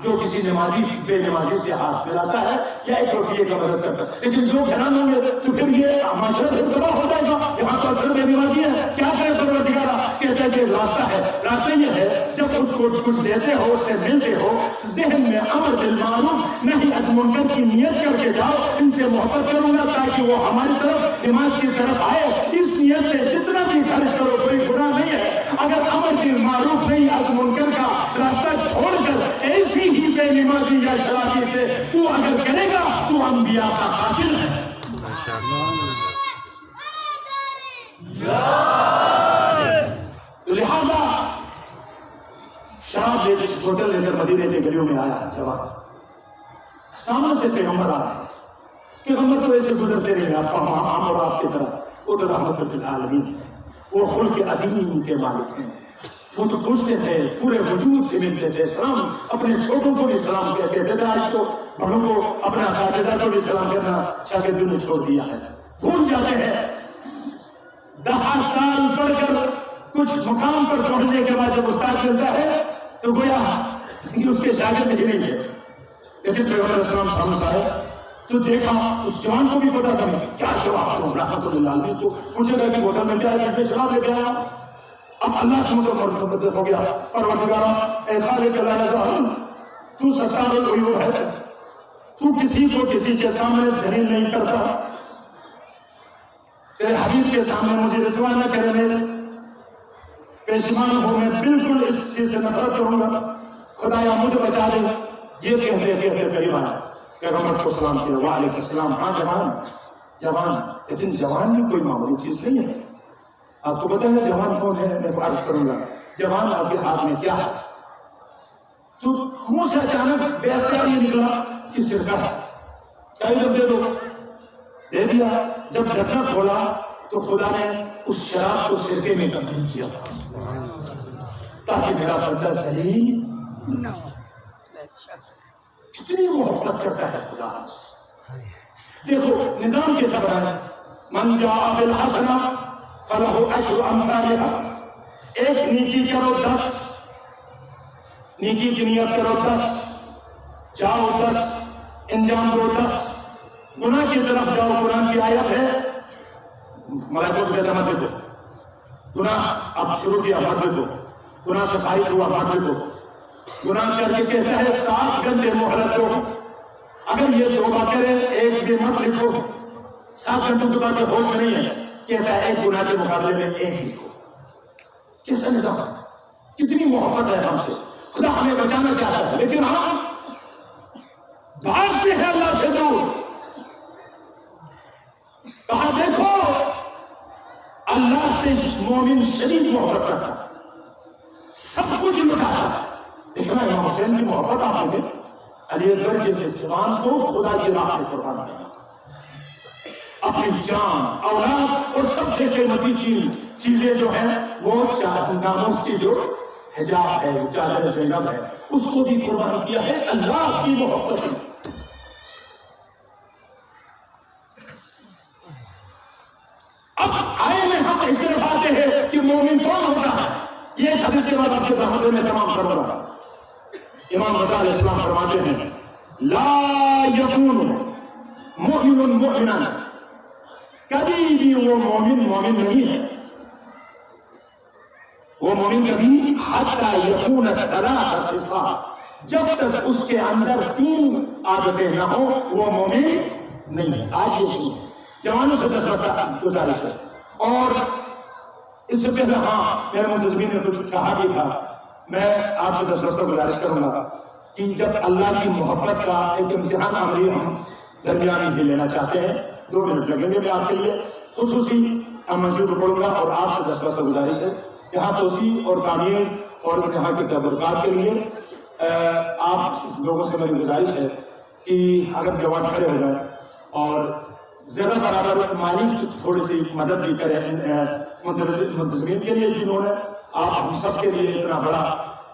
جو کسی نمازی بے نمازی سے ہاتھ ملاتا ہے یا 1 روپیے کا مدد کرتا ہے. لیکن جو گھران ہوں گے تو پھر یہ معاشرہ پھر تباہ ہو جائے گا. یہاں تو اصل بے نمازی ہے. کیا کرے پروردگارہ؟ کہتے ہیں کہ راستہ ہے. راستہ یہ ہے جب اس کو کچھ دیتے ہو، اس سے ملتے ہو، ذہن میں امر بالمعروف نہی عن منکر کی نیت کر کے جاؤ. ان سے محبت کروں گا تاکہ وہ ہماری طرف نماز کی طرف آئے. اس نیت سے جتنا بھی خرچ کرو کوئی گناہ نہیں ہے. اگر امر بالمعروف نہیں عن منکر کا راستہ چھوڑ کر ایسی ہی بے نمازی یا شرابی سے تو اگر کرے گا تو انبیاء کا قاتل ہے. تو لہذا شراب لے ہوٹل لے کر مدینے کے گلیوں میں آیا جوان. سامنے سے پیغمبر آ رہا ہے. پیغمبر تو ایسے گزرتے رہے آپ ہم اور آپ کی طرح. وہ تو رحمت للعالمین ہے. وہ خلق عظیم کے مالک ہیں. وہ تو پوچھتے تھے، پورے وجود سے ملتے تھے. سلام اپنے چھوٹوں کو بھی سلام کہتے تھے. آج تو بڑوں کو، اپنے اساتذہ کو بھی سلام کرنا شاگردوں نے چھوڑ دیا ہے. بھول جاتے ہیں. 10 سال پڑھ کر کچھ مقام پر پہنچنے کے بعد جب استاد ملتا ہے تو گویا کہ اس کے شاگرد ہی نہیں ہے. لیکن پیغمبر علیہ السلام سامنے آئے تو دیکھا اس جوان کو بھی پتا تھا کیا جواب دوں. رحمت للعالمین کو پوچھے گا کہ ہوٹل میں کیا ہے، شراب لے کے آیا. اب اللہ سے متبدل ہو گیا. پروردگارہ اے خالق لا یزال، تو ستار العیوب ہے. تو کسی کو کسی کے سامنے ذلیل نہیں کرتا. تیرے حبیب کے سامنے مجھے رسوا نہ کرے. میرے پیشمان ہو، میں بالکل اس چیز سے نفرت کروں گا. خدایا مجھے بچا دے. یہ کہتے کہتے قریب آیا. پیغمبر کو سلام کیا. وعلیکم السلام. ہاں جوان. لیکن جوان بھی کوئی معمولی چیز نہیں ہے. آپ کو پتا ہے جوان کون ہے؟ میں عرض کروں گا. جوان آپ کے ہاتھ میں کیا ہے؟ تو منہ سے اچانک بے اختیار یہ نکلا کہ سرکہ ہے. چاہیے دے دو. دے دیا. جب ڈھکنا کھولا تو خدا نے اس شراب کو سرکے میں تبدیل کیا تاکہ میرا بندہ سلیم نہ ہو. کتنی محبت کرتا ہے خدا ہم سے. دیکھو نظام کے سبب ہے. من جاء بالحسنہ فلہ عشر امثالہا. ایک نیکی کرو 10. نیکی کی نیت کرو 10. جاؤ 10. انجام دو 10. گناہ کی طرف جاؤ. قرآن کی آیت ہے. ملائکوں سے کہتا مت دیکھو. گناہ اب شروع کیا مت دیکھو. گناہ سے فائد ہوا مت دیکھو. گناہ کر کے کہتا ہے 7 گھنٹے مہلت دو. اگر یہ توبہ کرے ایک بھی مت لکھو. 7 گھنٹوں کے بعد ہوش میں نہیں ہے. کہتا ہے ایک گناہ کے مقابلے میں ایک لکھو. کیسا نظام؟ کتنی محبت ہے ہم سے. خدا ہمیں بچانا چاہتا ہے لیکن ہم بھاگتے ہیں اللہ سے دور. کہا دیکھو اللہ سے مومن شدید محبت کرتا ہے. سب کچھ لٹاتا ہے. دیکھنا امام حسین کی محبت آپ نے علی اکبر جیسے جوان کو خدا کی راہ میں قربان کیا. اپنی جان، اولاد اور سب سے قیمتی چیزیں جو ہیں وہ ناموس کی جو حجاب ہے، چادر زینب ہے، اس کو بھی قربان کیا ہے اللہ کی محبت میں. اب آئے میں ہم اس طرف آتے ہیں کہ مومن کون ہوتا ہے. یہ حدیث کے بعد آپ کے سامنے میں تمام کروں گا. امام رضا علیہ السلام فرماتے ہیں لا یکون مؤمن مؤمنا. کبھی بھی وہ مومن نہیں ہے. وہ مومن کبھی حتی یکون 3 خصال، جب تک اس کے اندر 3 عادتیں نہ ہوں وہ مومن نہیں ہے. آج یہ سنیں جوانوں سے 10 مسئلہ گزارش ہے. اور اس سے پہلے میرے منتظمین نے کچھ کہا بھی تھا. میں آپ سے 10 مسئلہ گزارش کروں گا کہ جب اللہ کی محبت کا ایک امتحان عملی ہم درمیان ہی لینا چاہتے ہیں. 2 منٹ لگیں گے. میں آپ کے لیے خصوصی منشور پڑھوں گا اور آپ سے 10 مسئلہ گزارش ہے. یہاں توسیع اور تعمیر اور یہاں کے تبرکات کے لیے آپ لوگوں سے میری گزارش ہے کہ اگر جوان کھڑے ہو جائیں اور زیادہ برابر مالی تھوڑی سی مدد بھی کریں منتظمین کے لیے جنہوں نے آپ ہم سب کے لیے اتنا بڑا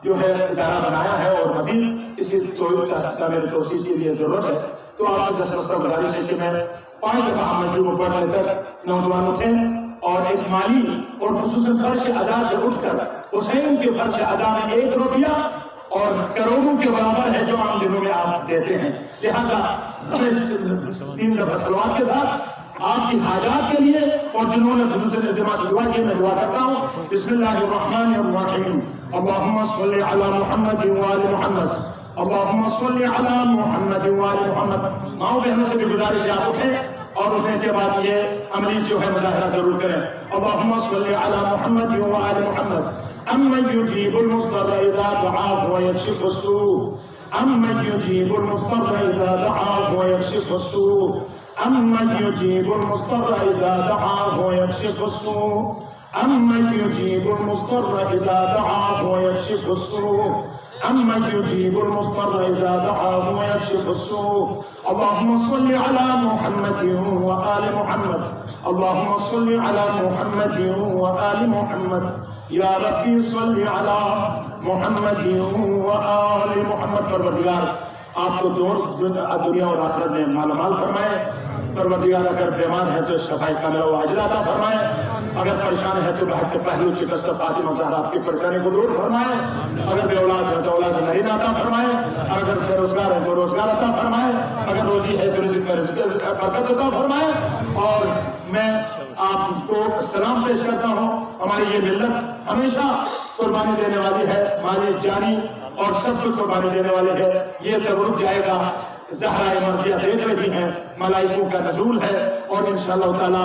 جو ہے ادارہ بنایا ہے اور مزید اسی تعمیر توسیع کے لیے ضرورت ہے. تو آپ سے 10 مسئلہ گزارش ہے کہ میں 5 دفعہ ہم منشور پڑھنے تک نوجوان اٹھیں اور ایک مالی اور خصوصاً فرش ادا سے اٹھ کر حسین کے فرش ادا میں 1 روپیہ اور کروڑوں کے برابر ہے جو عام دنوں میں آپ دیتے ہیں. لہذا 3 دفعہ صلوات کے ساتھ آپ کی حاجات کے لیے اور جنہوں نے خصوصاً اجتماع سے دعا کی میں دعا کرتا ہوں. بسم اللہ الرحمن الرحیم. اللہم صلی علی محمد وآل محمد. اللہم صلی علی محمد وآل محمد. ماؤں بہنوں سے بھی گزارش ہے آپ اٹھیں اور اٹھنے کے بعد یہ عملی جو ہے مظاہرہ ضرور کریں. اللہم صلی علی محمد وآل محمد. امن یجیب المضطر اذا دعاہ ویکشف السوء. امن یجیب المضطر اذا دعاہ ویکشف السوء. امن یجیب المضطر اذا دعاہ ویکشف السوء. امن یجیب المضطر اذا دعاہ ویکشف السوء. امن یجیب المضطر اذا دعاہ ویکشف السوء. اللہم صلی علی محمد وآل محمد. اللہم صلی علی محمد وآل محمد. یا ربی صلی علی محمد وآل محمد. پروردگار آپ کو دنیا اور آخرت میں مالا مال فرمائے. پروردگار اگر بیمار ہے تو شفاء کاملہ و عاجلہ عطا فرمائے. اگر پریشان ہے تو بہت پہلو شکست فاطمہ زہرا آپ کی پریشانی کو دور فرمائے. اگر بے اولاد ہے تو اولاد نرینہ عطا فرمائے. اگر بے روزگار ہے تو روزگار عطا فرمائے. اگر روزی ہے تو رزق میں برکت عطا فرمائے. اور میں آپ کو سلام پیش کرتا ہوں. ہماری یہ ملت ہمیشہ قربانی دینے والی ہے, مالی جانی اور سب کچھ قربانی دینے والے ہے. یہ تبرک جائے گا. زہرائے مرضیہ دیکھ رہی ہیں, ملائکوں کا نزول ہے اور انشاءاللہ تعالی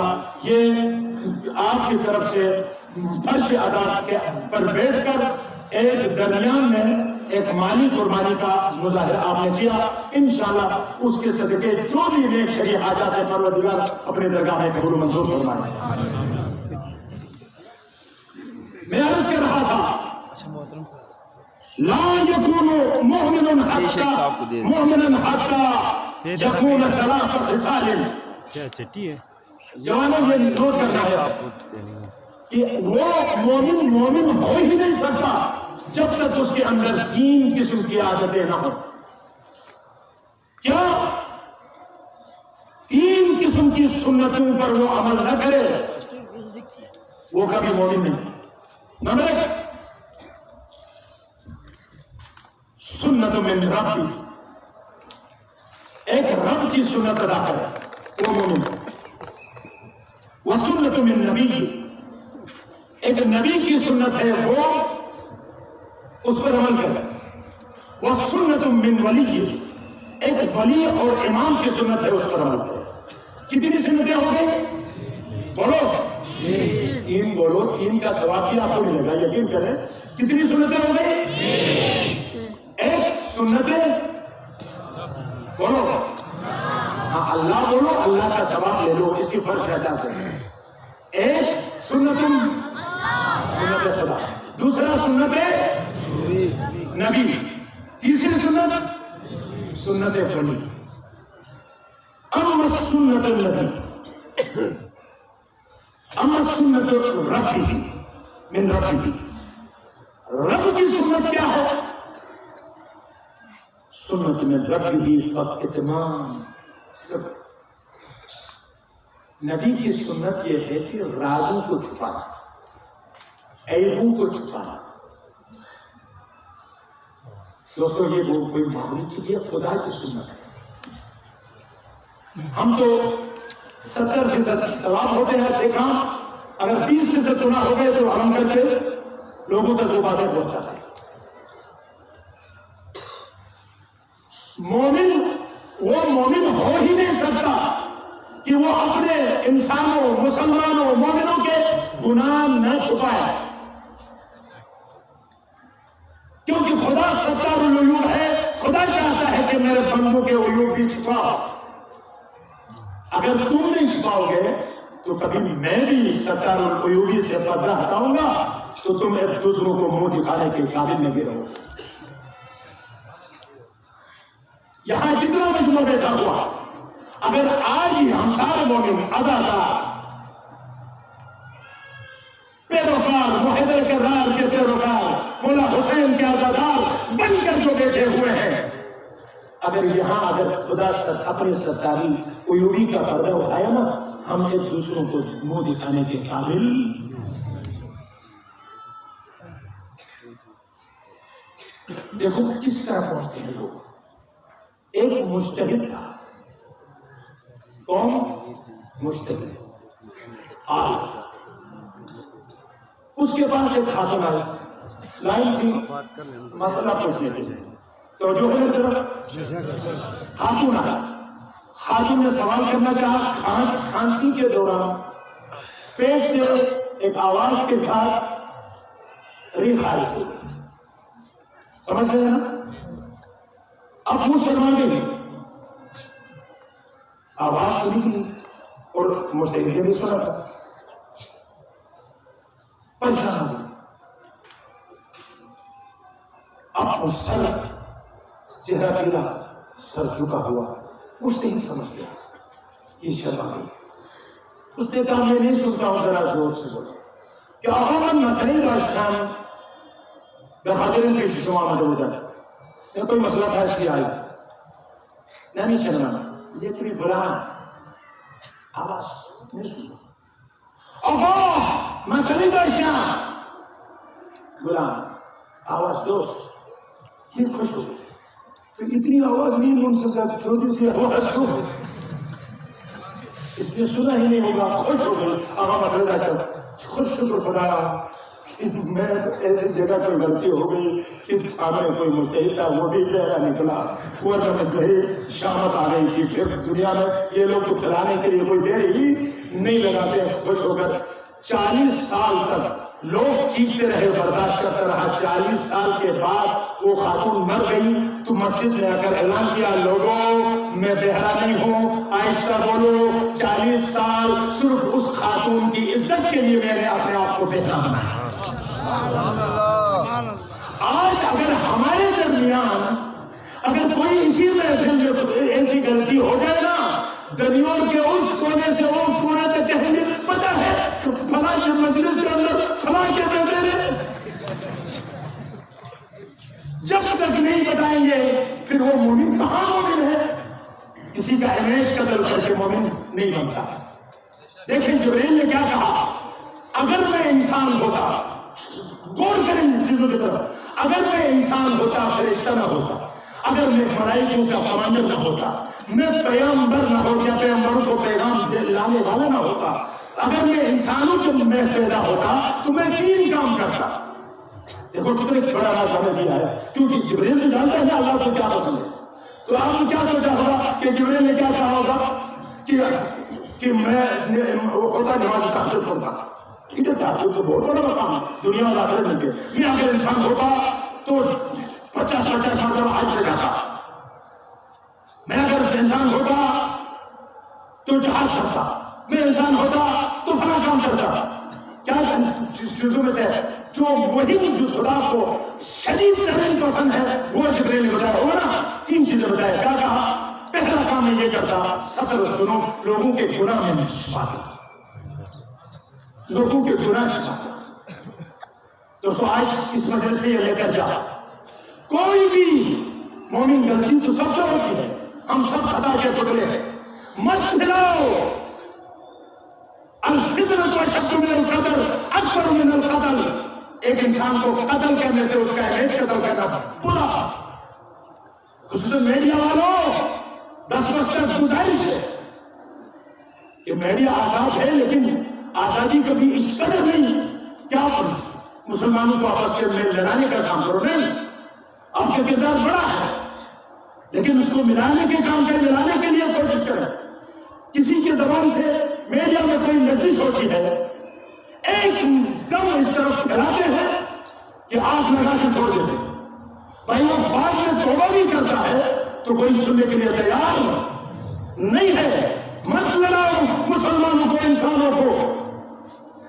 یہ آپ کی طرف سے فرش آزاد پر بیٹھ کر ایک درمیان میں ایک مالی قربانی کا مظاہرہ آپ نے کیا. انشاءاللہ اس کے صدقے جو بھی نیک شرعی حاجات ہیں پروردگار اپنے درگاہ میں قبول و منظور فرمائے. میں عرض کر رہا تھا لا یکون مؤمن حتی یکون ثلاث خصال. جوانوں یہ نوٹ کرنا ہے کہ وہ مومن ہو ہی نہیں سکتا جب تک اس کے اندر 3 قسم کی عادتیں نہ ہوں. کیا 3 قسم کی سنتوں پر وہ عمل نہ کرے وہ کبھی مومن نہیں. نمبر 1 سنت من ربی, ایک رب کی سنت ادا کرے وہ مومن. وسنت من نبی, ایک نبی کی سنت ہے وہ اس پر عمل کرے. وسنت من ولی, ایک ولی اور امام کی سنت ہے اس پر عمل کرے. کتنی سنتیں ہو گئی؟ بولو 3 بولو. 3 کا ثواب بھی آپ کو ملے گا, یقین کریں. کتنی سنتیں ہو گئی؟ ایک سنتیں بولو, ہاں اللہ بولو, اللہ کا ثواب لے لو اسی فرض رہتا سے. ایک سنت خدا, دوسرا سنت نبی, تیسری سنت ولی. اما سنت النبی, اما سنت ربی من ربی, رب کی سنت کیا ہے؟ سنت میں ربی فاتمام صبر. نبی کی سنت یہ ہے کہ رازوں کو چھپانا, عیبوں کو چھپانا. دوستو یہ کوئی معمولی چیز ہے, خدا کی سنت ہے. ہم تو 70% ثواب ہوتے ہیں اچھے کام, اگر 20% گناہ ہو گئے تو عمل کر کے لوگوں تک وہ باتیں پہنچاتا ہے. مومن وہ مومن ہو ہی نہیں سکتا کہ وہ اپنے انسانوں, مسلمانوں, مومنوں کے گناہ نہ چھپائے, کیونکہ خدا ستار العیوب ہے. خدا چاہتا ہے کہ میرے بندوں کے عیوب بھی چھپاؤ. اگر تم نہیں چھپاؤ گے تو کبھی میں بھی ستار العیوبی سے پردہ ہٹاؤں گا تو تم ایک دوسروں کو منہ دکھانے کے قابل نہیں رہو. یہاں جتنا مجموعہ بیٹھا ہوا, اگر آج ہی ہم سارے مومن عزادار پیروکار, محیدر کرار کے پیروکار, مولا حسین کے عزادار بن کر جو بیٹھے ہوئے ہیں, اگر یہاں اگر خدا اپنی ستاری عیوبی کا پردہ اٹھایا نا, ہم ایک دوسروں کو منہ دکھانے کے قابل. دیکھو کس طرح پہنچتے ہیں لوگ. ایک مجتہد تھا. کون؟ مجتہد عالم. اس کے پاس ایک خاتون آئی, لائن تھی مسئلہ پوچھنے کے لیے. تو جو ہے طرف خاتون آئی. خاتون نے سوال کرنا چاہا. کھانسی کے دوران پیٹ سے ایک آواز کے ساتھ ری خارج ہو گئی. سمجھ رہے ہیں نا؟ اب منہ شرما گئی, آواز تو نکلی اور مجتہد نے بھی سنا تھا. پریشان ہو گئی. اب اس سر چہرہ پیلا, سر جھکا ہوا. مجتہد سمجھ گیا یہ شرما گئی. اس نے کہا میں نہیں سنتا ہوں, ذرا زور سے بولا کہ آقا من مسئلہ داشتم بخاطر پیش شما آمده بودم. یا کوئی مسئلہ تھا اس لیے آئی. نمیشنم. یہ کمی بلند آواز نیست. آقا مسئله داشتم. بلند آواز دوست. یہ خوش ہو گئی. تو اتنی آواز نہیں منسزد, چھوٹی سی آواز کو اس نے سنا ہی نہیں ہوگا. خوش ہو گئی. آقا مسئلہ داشتم. خوش شکر خدایا میں ایسی جگہ کوئی غلطی ہو گئی کہ سامنے کوئی مجتہد تھا, وہ بھی بہرا نکلا, ورنہ میں گئی شامت آ گئی تھی. پھر دنیا میں یہ لوگ تو کھلانے کے لیے کوئی دیر ہی نہیں لگاتے. خوش ہو کر 40 سال تک لوگ چیختے رہے, برداشت کرتا رہا. 40 سال کے بعد وہ خاتون مر گئی تو مسجد میں آ کر اعلان کیا, لوگوں میں بہرا نہیں ہوں, آہستہ بولو. 40 سال صرف اس خاتون کی عزت کے لیے میں نے اپنے آپ کو بہرا بنایا. آج اگر ہمارے درمیان اگر کوئی اسی محفل میں ایسی غلطی ہو جائے نا, دنیا کے اس کونے سے اس کونے تک کہیں گے پتہ ہے فلاں مجلس کے اندر فلاں کے بیٹے نے. جب تک نہیں بتائیں گے پھر وہ مومن کہاں مومن ہے. کسی کا امیج قتل کر کے مومن نہیں بنتا. دیکھیں جبریل نے کیا کہا, اگر میں انسان ہوتا, غور کریں چیزوں کی طرف, اگر میں انسان ہوتا فرشتہ نہ ہوتا, اگر میں ملائکوں کا کمانڈر نہ ہوتا, میں پیغمبر نہ ہوتا, پیغمبروں کو پیغام لانے والا نہ ہوتا, اگر میں انسانوں کے میں پیدا ہوتا تو میں 3 کام کرتا. دیکھو کتنے بڑا راز ہمیں دیا ہے, کیونکہ جبریل تو جانتا ہے نا اللہ کو کیا پسند ہے. تو آپ نے کیا سوچا ہوگا کہ جبریل نے کیا کہا ہوگا کہ میں ہوتا نماز تہجد پڑھتا. تہجد تو بہت بڑا مقام ہے دنیا اور آخرت میں کے. میں اگر انسان ہوتا تو 50 مرتبہ حج پہ جاتا. میں اگر انسان ہوتا تو جہاد کرتا. میں انسان ہوتا تو فلاں کام کرتا. کیا چیزوں میں سے جو مہم جو خدا کو شدید ترین پسند ہے وہ جبریل نے بتایا ہوگا نا. 3 چیزیں بتایا. کیا کہا؟ پہلا کام میں یہ کرتا, صبر سنو, لوگوں کے گناہ میں چھپاتا, لوگوں کے گناہ چھپاتا. دوستو آج اس مجلس سے یہ لے کر جا, کوئی بھی مومن غلطی تو سب سے ہوتی ہے, ہم سب خطا کے پتلے ہیں. مت کھلاؤ. الفطرۃ اشد من القتل اکبر من القتل. ایک انسان کو قتل کرنے سے اس کا امیج قتل کرنا برا. خصوصاً میڈیا والوں, 10 تک گزارش ہے کہ میڈیا آزاد ہے, لیکن آزادی کبھی اس قدر نہیں کہ آپ مسلمانوں کو آپس کے میں لڑانے کا کام کرو. نہیں, آپ کا کردار بڑا ہے لیکن اس کو ملانے کے کام کریں, ملانے کے لیے کوشش کریں. کسی کی زبان سے میڈیا میں کوئی لفظ ہوتی ہے, ایک دم اس طرف پھیلاتے ہیں کہ آنکھ لگا کے چھوڑ دیتے. بھائی وہ بعد میں توبہ بھی کرتا ہے تو کوئی سننے کے لیے تیار نہیں ہے. مت لڑاؤ مسلمانوں کو, انسانوں کو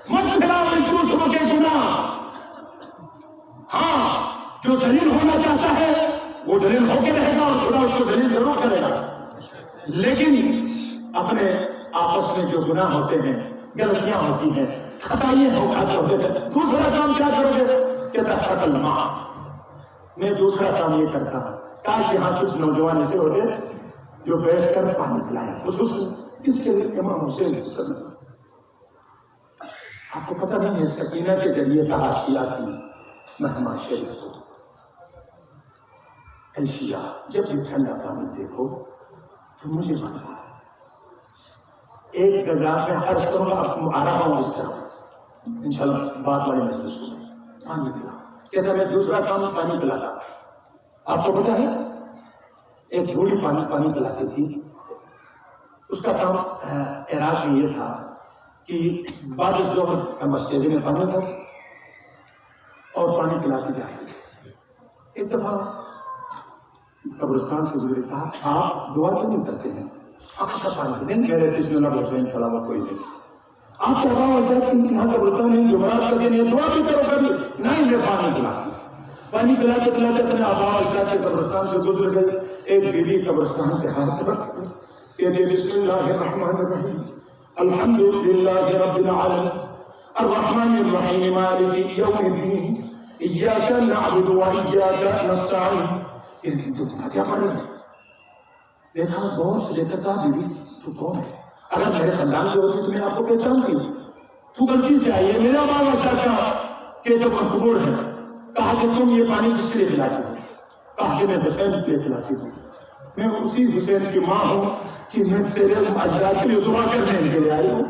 مت پھیلاؤ ایک دوسروں کے گناہ. ہاں, جو ذلیل ہونا چاہتا ہے وہ ذلیل ہو کے رہے گا اور خدا اس کو ذلیل ضرور کرے گا. لیکن اپنے آپس میں جو گناہ ہوتے ہیں, غلطیاں ہوتی ہیں, خطائیں ہوتے ہیں, دوسرا کام کیا کرو گے؟ کہتا سکل ماں, میں دوسرا کام یہ کرتا ہوں. کاش یہاں کچھ نوجوان ایسے ہوتے جو بیٹھ کر پانی پلائے, خصوصاً کس کے لیے؟ امام حسین. آپ کو پتہ نہیں ہے سکینہ کے ذریعے تحاشی آتی مہما شریف. ایشیا جب بھی ٹھنڈا پانی دیکھو تو مجھے بتاؤ. ایک گزار میں عرض کروں گا، آ رہا ہوں اس طرف انشاءاللہ بات والی مجلس میں. پانی پلا کہتا میں دوسرا کام پانی پلاتا. آپ کو پتا ہے ایک بوڑھی پانی پلاتی تھی. اس کا کام عراق میں یہ تھا کہ بعد ظہر مسجد میں پانی تھا اور پانی پلاتی جاتی. ایک دفعہ قبرستان سے گزرے، کہا آپ دعا کیوں نہیں کرتے ہیں؟ اچھا پانی نہیں میرے کسی نے حسین کھڑا ہوا کوئی نہیں. آپ کیا کہا وجہ کہ یہاں قبرستان ہے جمعرات کا دن ہے، دعا بھی کرو کبھی نہیں. میں پانی پلاتی پانی پلاتے پلاتے اپنے آبا اجداد کے قبرستان سے گزر گئی. ایک بی بی قبرستان کے ہاتھ رکھ کہتے بسم اللہ الرحمن الرحیم الحمد للہ رب العالمین الرحمن الرحیم مالک یوم الدین ایاک نعبد و ایاک نستعین. کیا پڑھ رہے ہیں؟ دیکھا غور سے دیکھا کہا بی بی تو کون ہے؟ اگر میرے خاندان کی ہوتی تو میں آپ کو پہچانتی. تو غلطی سے آئی ہے. میرا آبا اجداد کا کہ جو مقبول ہے. کہا کہ تم یہ پانی کس کے لیے پلاتی ہو؟ کہا کہ میں حسین کے لیے پلاتی ہوں. میں اسی حسین کی ماں ہوں کہ میں تیرے اجداد کے لیے دعا کرنے کے لیے آئی ہوں.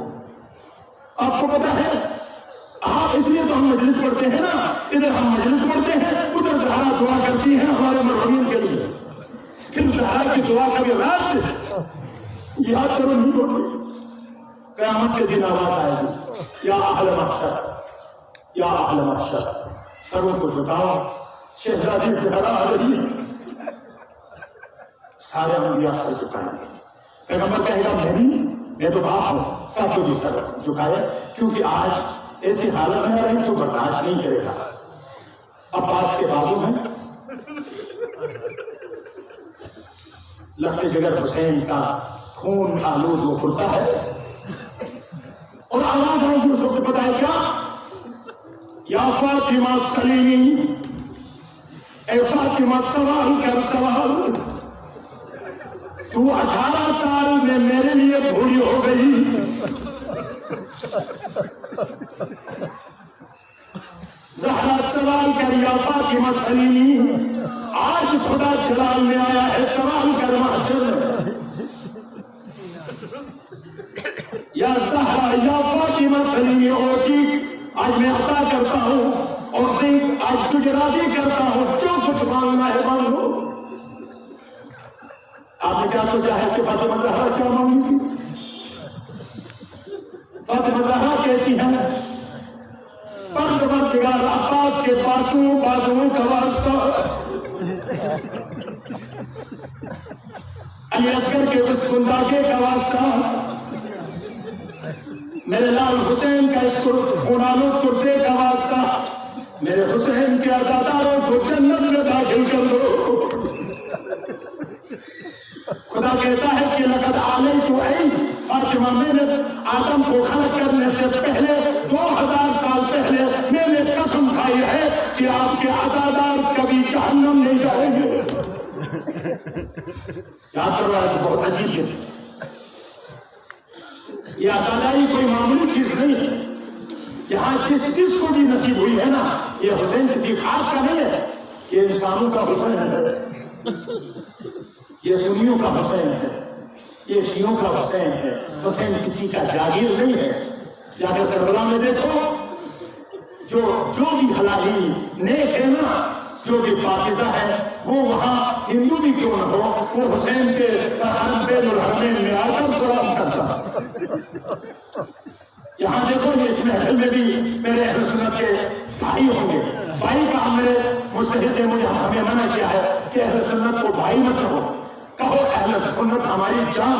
آپ کو پتا ہے آپ اس لیے تو ہم مجلس پڑھتے ہیں نا، ادھر ہم مجلس پڑھتے ہیں ادھر زہرا دعا کرتی ہیں ہمارے مرحومین کے لیے. پھر زہرا کی دعا کبھی رات یاد کرو نہیں ہوتی. قیامت کے دن آواز آئے گی یا اہل محشر یا اہل محشر، سروں کو جھکاؤ شہزادی زہرا آ رہی ہے. سارے انبیاء سر جھکائیں گے. پیغمبر کہے گا میں تو باپ ہوں. کہا تو بھی سر جھکائے کیونکہ آج ایسی حالت میں رہی تو برداشت نہیں کرے گا. عباس کے بازو میں لگتے جگر حسین کا خون آلود وہ کھلتا ہے اور آواز آئے گی. اس وقت پتا ہے کیا؟ یا فاطمہ سلیمی، اے فاطمہ سوال کر سوال. تو 18 سال میں میرے لیے بھولی ہو گئی. زہرا سوال کر یا فاطمہ سلیمی، آج خدا جلال میں آیا ہے سوال کر محشر میں. یا زہرا یا فاطمہ سلیمی اوتی، آج میں عطا کرتا ہوں اور دیکھ آج تجھے راضی کرتا ہوں، جو کچھ مانگنا ہے مانگو. آپ نے کیا سوچا ہے کہ فاطمہ زہرا کیا مانگی تھی؟ فاطمہ زہرا کہتی ہے پروردگار عباس کے بازوؤں کا واسطہ، علی اصغر کے بسکنداکے کا واسطہ، میرے لال حسین کا اس خونالود کرتے کا واسطہ، میرے حسین کے عزاداروں کو جنت میں داخل کر دو. خدا کہتا ہے کہ لقد علیت ای فاطمہ، میں نے آدم کو خلق کرنے سے پہلے 2000 سال پہلے میں نے قسم کھائی ہے کہ آپ کے عزادار کبھی جہنم نہیں جائیں گے. یاد کرو آج بہت عجیب ہے. یہ عزاداری کوئی معمولی چیز نہیں ہے. یہاں جس چیز کو بھی نصیب ہوئی ہے نا، یہ حسین کسی خاص کا نہیں ہے. یہ انسانوں کا حسین ہے، یہ سنیوں کا حسین ہے، یہ شیعوں کا حسین ہے. حسین کسی کا جاگیر نہیں ہے. جا کر کربلا میں دیکھو جو بھی حلالی نیک ہے نا، جو بھی پاکیزہ ہے، وہ وہاں ہندو بھی کیوں نہ ہو، وہ حسین کے حرم بین الحرمین میں آ کر سلام کرتا. یہاں دیکھو اس محفل میں بھی میرے اہل سنت کے بھائی ہوں گے. بھائی کا میرے مجتہد نے مجھے ہمیں منع کیا ہے کہ اہل سنت کو بھائی مت کہو. کہو اہل سنت ہماری جان،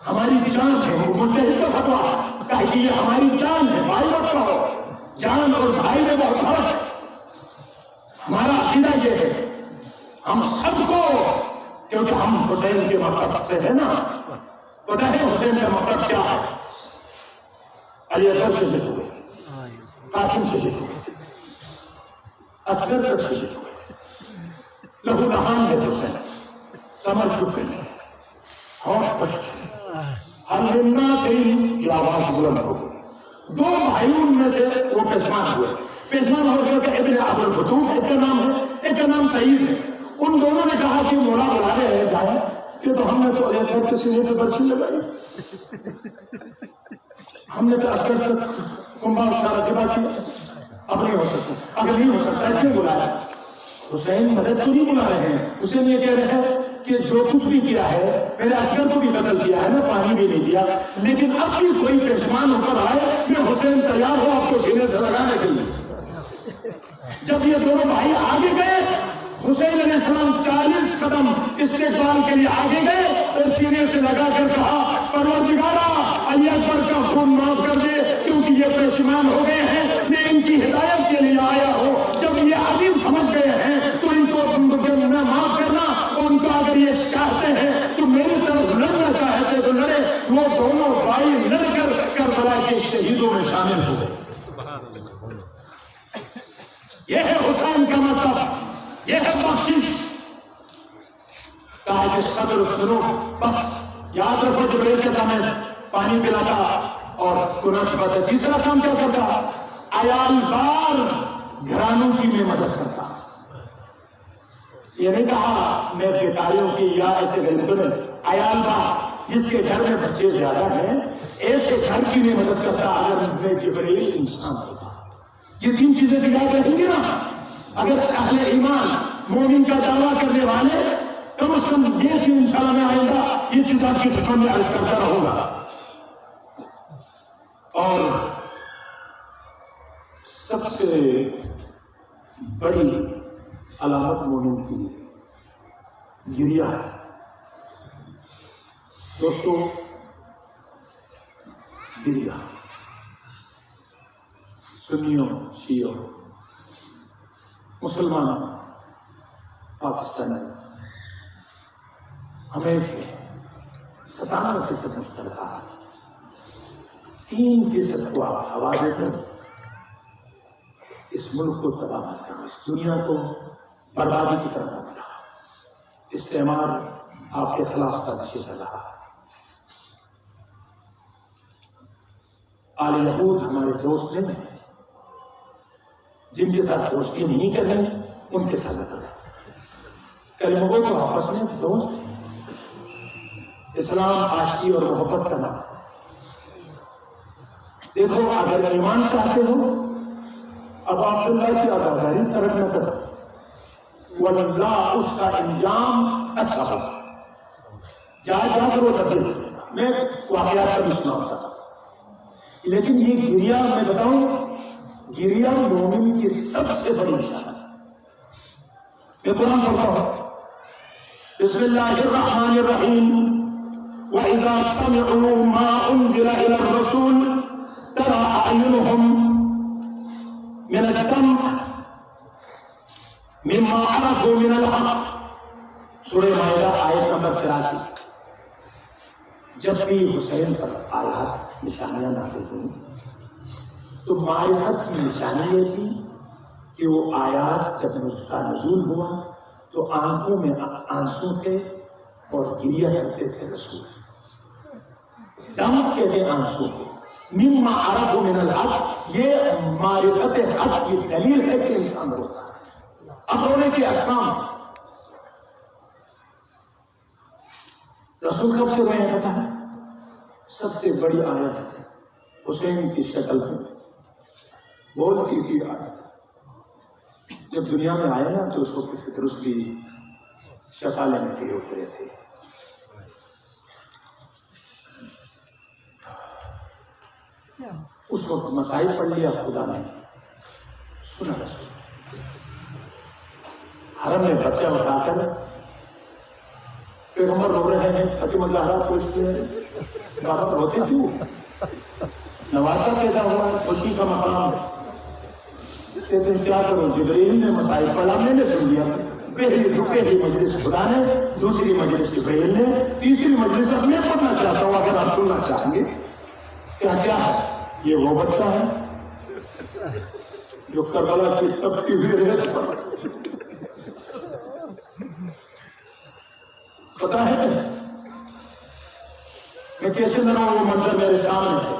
ہماری جان ہے. مجتہد کا فتویٰ کہا کہ یہ ہماری جان ہے، بھائی مت کہو. جان اور بھائی میں بہت فرق ہے. ہمارا عقیدہ یہ ہے ہم سب کو، کیونکہ ہم حسین کے مکتب سے ہے نا. پتہ ہے حسین کا مکتب کیا ہے؟ علی اکبر سے شروع ہوئے، قاسم سے شروع ہوئے، اصغر تک سے شروع ہوئے. لہو نہان ہے حسین، کمر جھک گئی، ہونٹ خشک، ہر منا سے یہ آواز بلند ہو گئی. 2 بھائیوں میں سے وہ پہچان ہوئے. پہچان ہو گیا کہ ابن ابو الفتوح ایک کا نام ہے، ایک کا نام سعید ہے. ان دونوں نے کہا کہ مولا بلا رہے ہیں جائیں کہ تو ہم نے تو ایئرپورٹ کے سینے پہ برچھی لگائی, ہم نے تو عسکر تک کنبا سارا جمع کیا, اب نہیں ہو سکتا, اگر نہیں ہو سکتا کیوں بلایا؟ حسین مدد تو نہیں بلا رہے ہیں, حسین یہ کہہ رہے ہیں کہ جو کچھ بھی کیا ہے میرے عسکر کو بھی قتل کیا ہے, میں پانی بھی نہیں دیا, لیکن اب بھی کوئی پشمان ہو کر آئے میں حسین تیار ہوں آپ کو سینے سے لگانے کے لیے. جب یہ دونوں بھائی آگے گئے, حسین علیہ السلام 40 قدم استقبال کے لیے آگے گئے اور سینے سے لگا کر کہا پروردگارا علی اکبر کا خون معاف کر دے کیونکہ یہ پشیمان ہو گئے ہیں, میں ان کی ہدایت کے لیے آیا ہوں, جب یہ عظیم سمجھ گئے ہیں تو ان کو میں معاف کرنا, ان کو اگر یہ چاہتے ہیں تو میری طرف لڑنا چاہتے تو لڑے. وہ دونوں بھائی لڑ کر کربلا کے شہیدوں میں شامل ہو گئے. یہ ہے حسین کا مطلب, یہ ہے بخشش. کہا کہ صبر سنو, بس یاد رکھو جبریل کے دامن پانی پلاتا اور گناہ چھپاتا. تیسرا کام کیا کرتا؟ عیال بار گھرانوں کی میں مدد کرتا. یہ نہیں کہا میں بیکاریوں کی یا ایسے غریبوں نے, عیال بار جس کے گھر میں بچے زیادہ ہیں ایسے گھر کی میں مدد کرتا اگر میں جبریل انسان ہوتا. یہ تین چیزیں بھی یاد رکھیں گے نا. اگر اہل ایمان مومن کا دعویٰ کرنے والے کم از کم یہ تین انشاءاللہ میں آئندہ یہ چیز آپ کی فکر میں عرض کرتا رہوں گا. اور سب سے بڑی علامت مومن کی گریہ ہے. دوستو گریہ سنیوں شیعوں مسلمانوں پاکستانی ہمیں 97% مشترکہ ہے, 3% کو آپ ہوا دیتے ہیں. اس ملک کو تباہ مت کرو, اس دنیا کو بربادی کی طرف مت لاؤ. استعمار آپ کے خلاف سازشیں کر رہا ہے. آل یہود ہمارے دوست نہیں ہیں, جن کے ساتھ دوستی نہیں کر رہے ان کے ساتھ کر رہے. کلموں کو آپس میں دوست ہیں. اسلام عاشقی اور محبت کا نام. دیکھو اگر ایمان چاہتے ہو اب آپ اللہ کی آزاداری طرف نہ کرو, واللہ اس کا انجام اچھا ہوگا. جا کر وہ تبدیل ہو جائے گا. میں واقعات کا بھی سنا ہوتا تھا, لیکن یہ گریہ میں بتاؤں, گریہ مومن کی سب سے بڑی نشانی ہے. میں قرآن پڑھتا ہوں, بسم اللہ الرحمن الرحیم, وَإِذَا سَمِعُوا مَا أُنزِلَ إِلَى الرَّسُولِ تَرَىٰ أَعْيُنُهُمْ من الدمع مما عرفوا من الحق. سورہ مائدہ آیت نمبر 83. جب بھی حسین پر آیات نشانیاں نازل ہوئی تو معرفت کی نشانی یہ تھی کہ وہ آیات جب اس کا نزول ہوا تو آنکھوں میں آنسو تھے اور گریہ کرتے تھے رسول. دم کہتے آنسو کو, مما عرفوا من الحق یہ معرفت حق کی دلیل ہے کہ انسان روتا ہے. اب رونے کے اقسام رسول کب سے روئے ہیں پتہ ہے؟ سب سے بڑی آیت ہے حسین کی شکل میں بولتی کی آیت. جب دنیا میں آیا نا تو اس کو فکر اس کی شفا لینے کے لیے اترے تھے. اس وقت مسائل پڑھ لیا خدا نے, سنا رسول حرم میں بچہ اٹھا کر پیغمبر رو رہے ہیں. فاطمہ زہرا پوچھتے ہیں بابا روتے کیوں؟ نواسا پیدا ہوا ہے, خوشی کا مقام. کہتے ہیں کیا کرو, جبریل نے مسائل پڑھا, میں نے سن لیا. پہلی مجلس خدا نے, دوسری مجلس جبریل نے, تیسری مجلس میں پڑھنا چاہتا ہوں اگر آپ سننا چاہیں گے. کیا ہے یہ وہ بچہ ہے جو کربلا کی تپتی ہوئی ریت پر, پتا ہے میں کیسے بنا وہ منظر میرے سامنے ہے.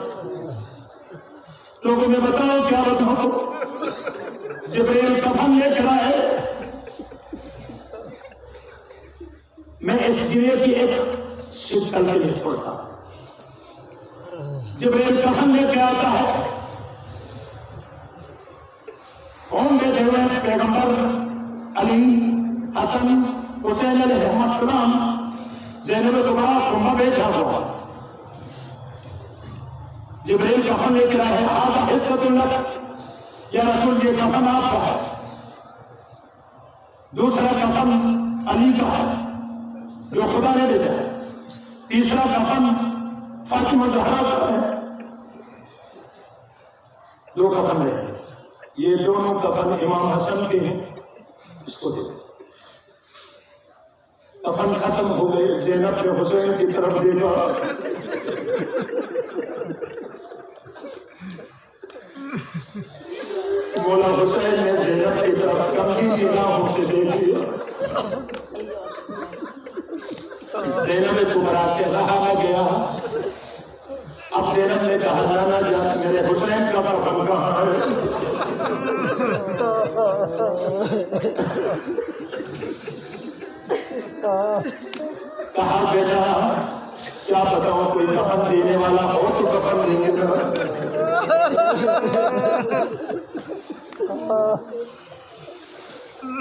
لوگوں میں بتاؤ کیا بتاؤ, جبریل کفن لے کر آئے, لیے کہ ایک شکل کے لیے چھوڑتا. جبریل کفن لے کے آتا ہے. کون بیٹھے ہوئے؟ پیغمبر علی، حسن، حسین علیہ السلام. زینب کبریٰ کنبہ بیٹھا ہوا. جبریل کفن لے کے آئے. ھذا حصۃ لک، یا رسول یہ کفن آپ کا ہے. دوسرا کفن علی کا ہے جو خدا نے بھیجا ہے. تیسرا کفن فاطمہ زہرا کا ہے. دو کفن لے. یہ دونوں کفن امام حسن کے ہیں. اس کو دے. کفن ختم ہو گئے. زینب نے حسین کی طرف دیکھا. مولا حسین نے زینب کی طرف کمزی نگاہوں سے دیکھ لیا. زینب کبریٰ سے رہا نہ گیا. اب زینب نے کہا نانا جان میرے حسین کا کفن کہاں ہے؟ کہا بیٹا کیا بتاؤں، کوئی کفن دینے والا ہو تو کفن دیں گے.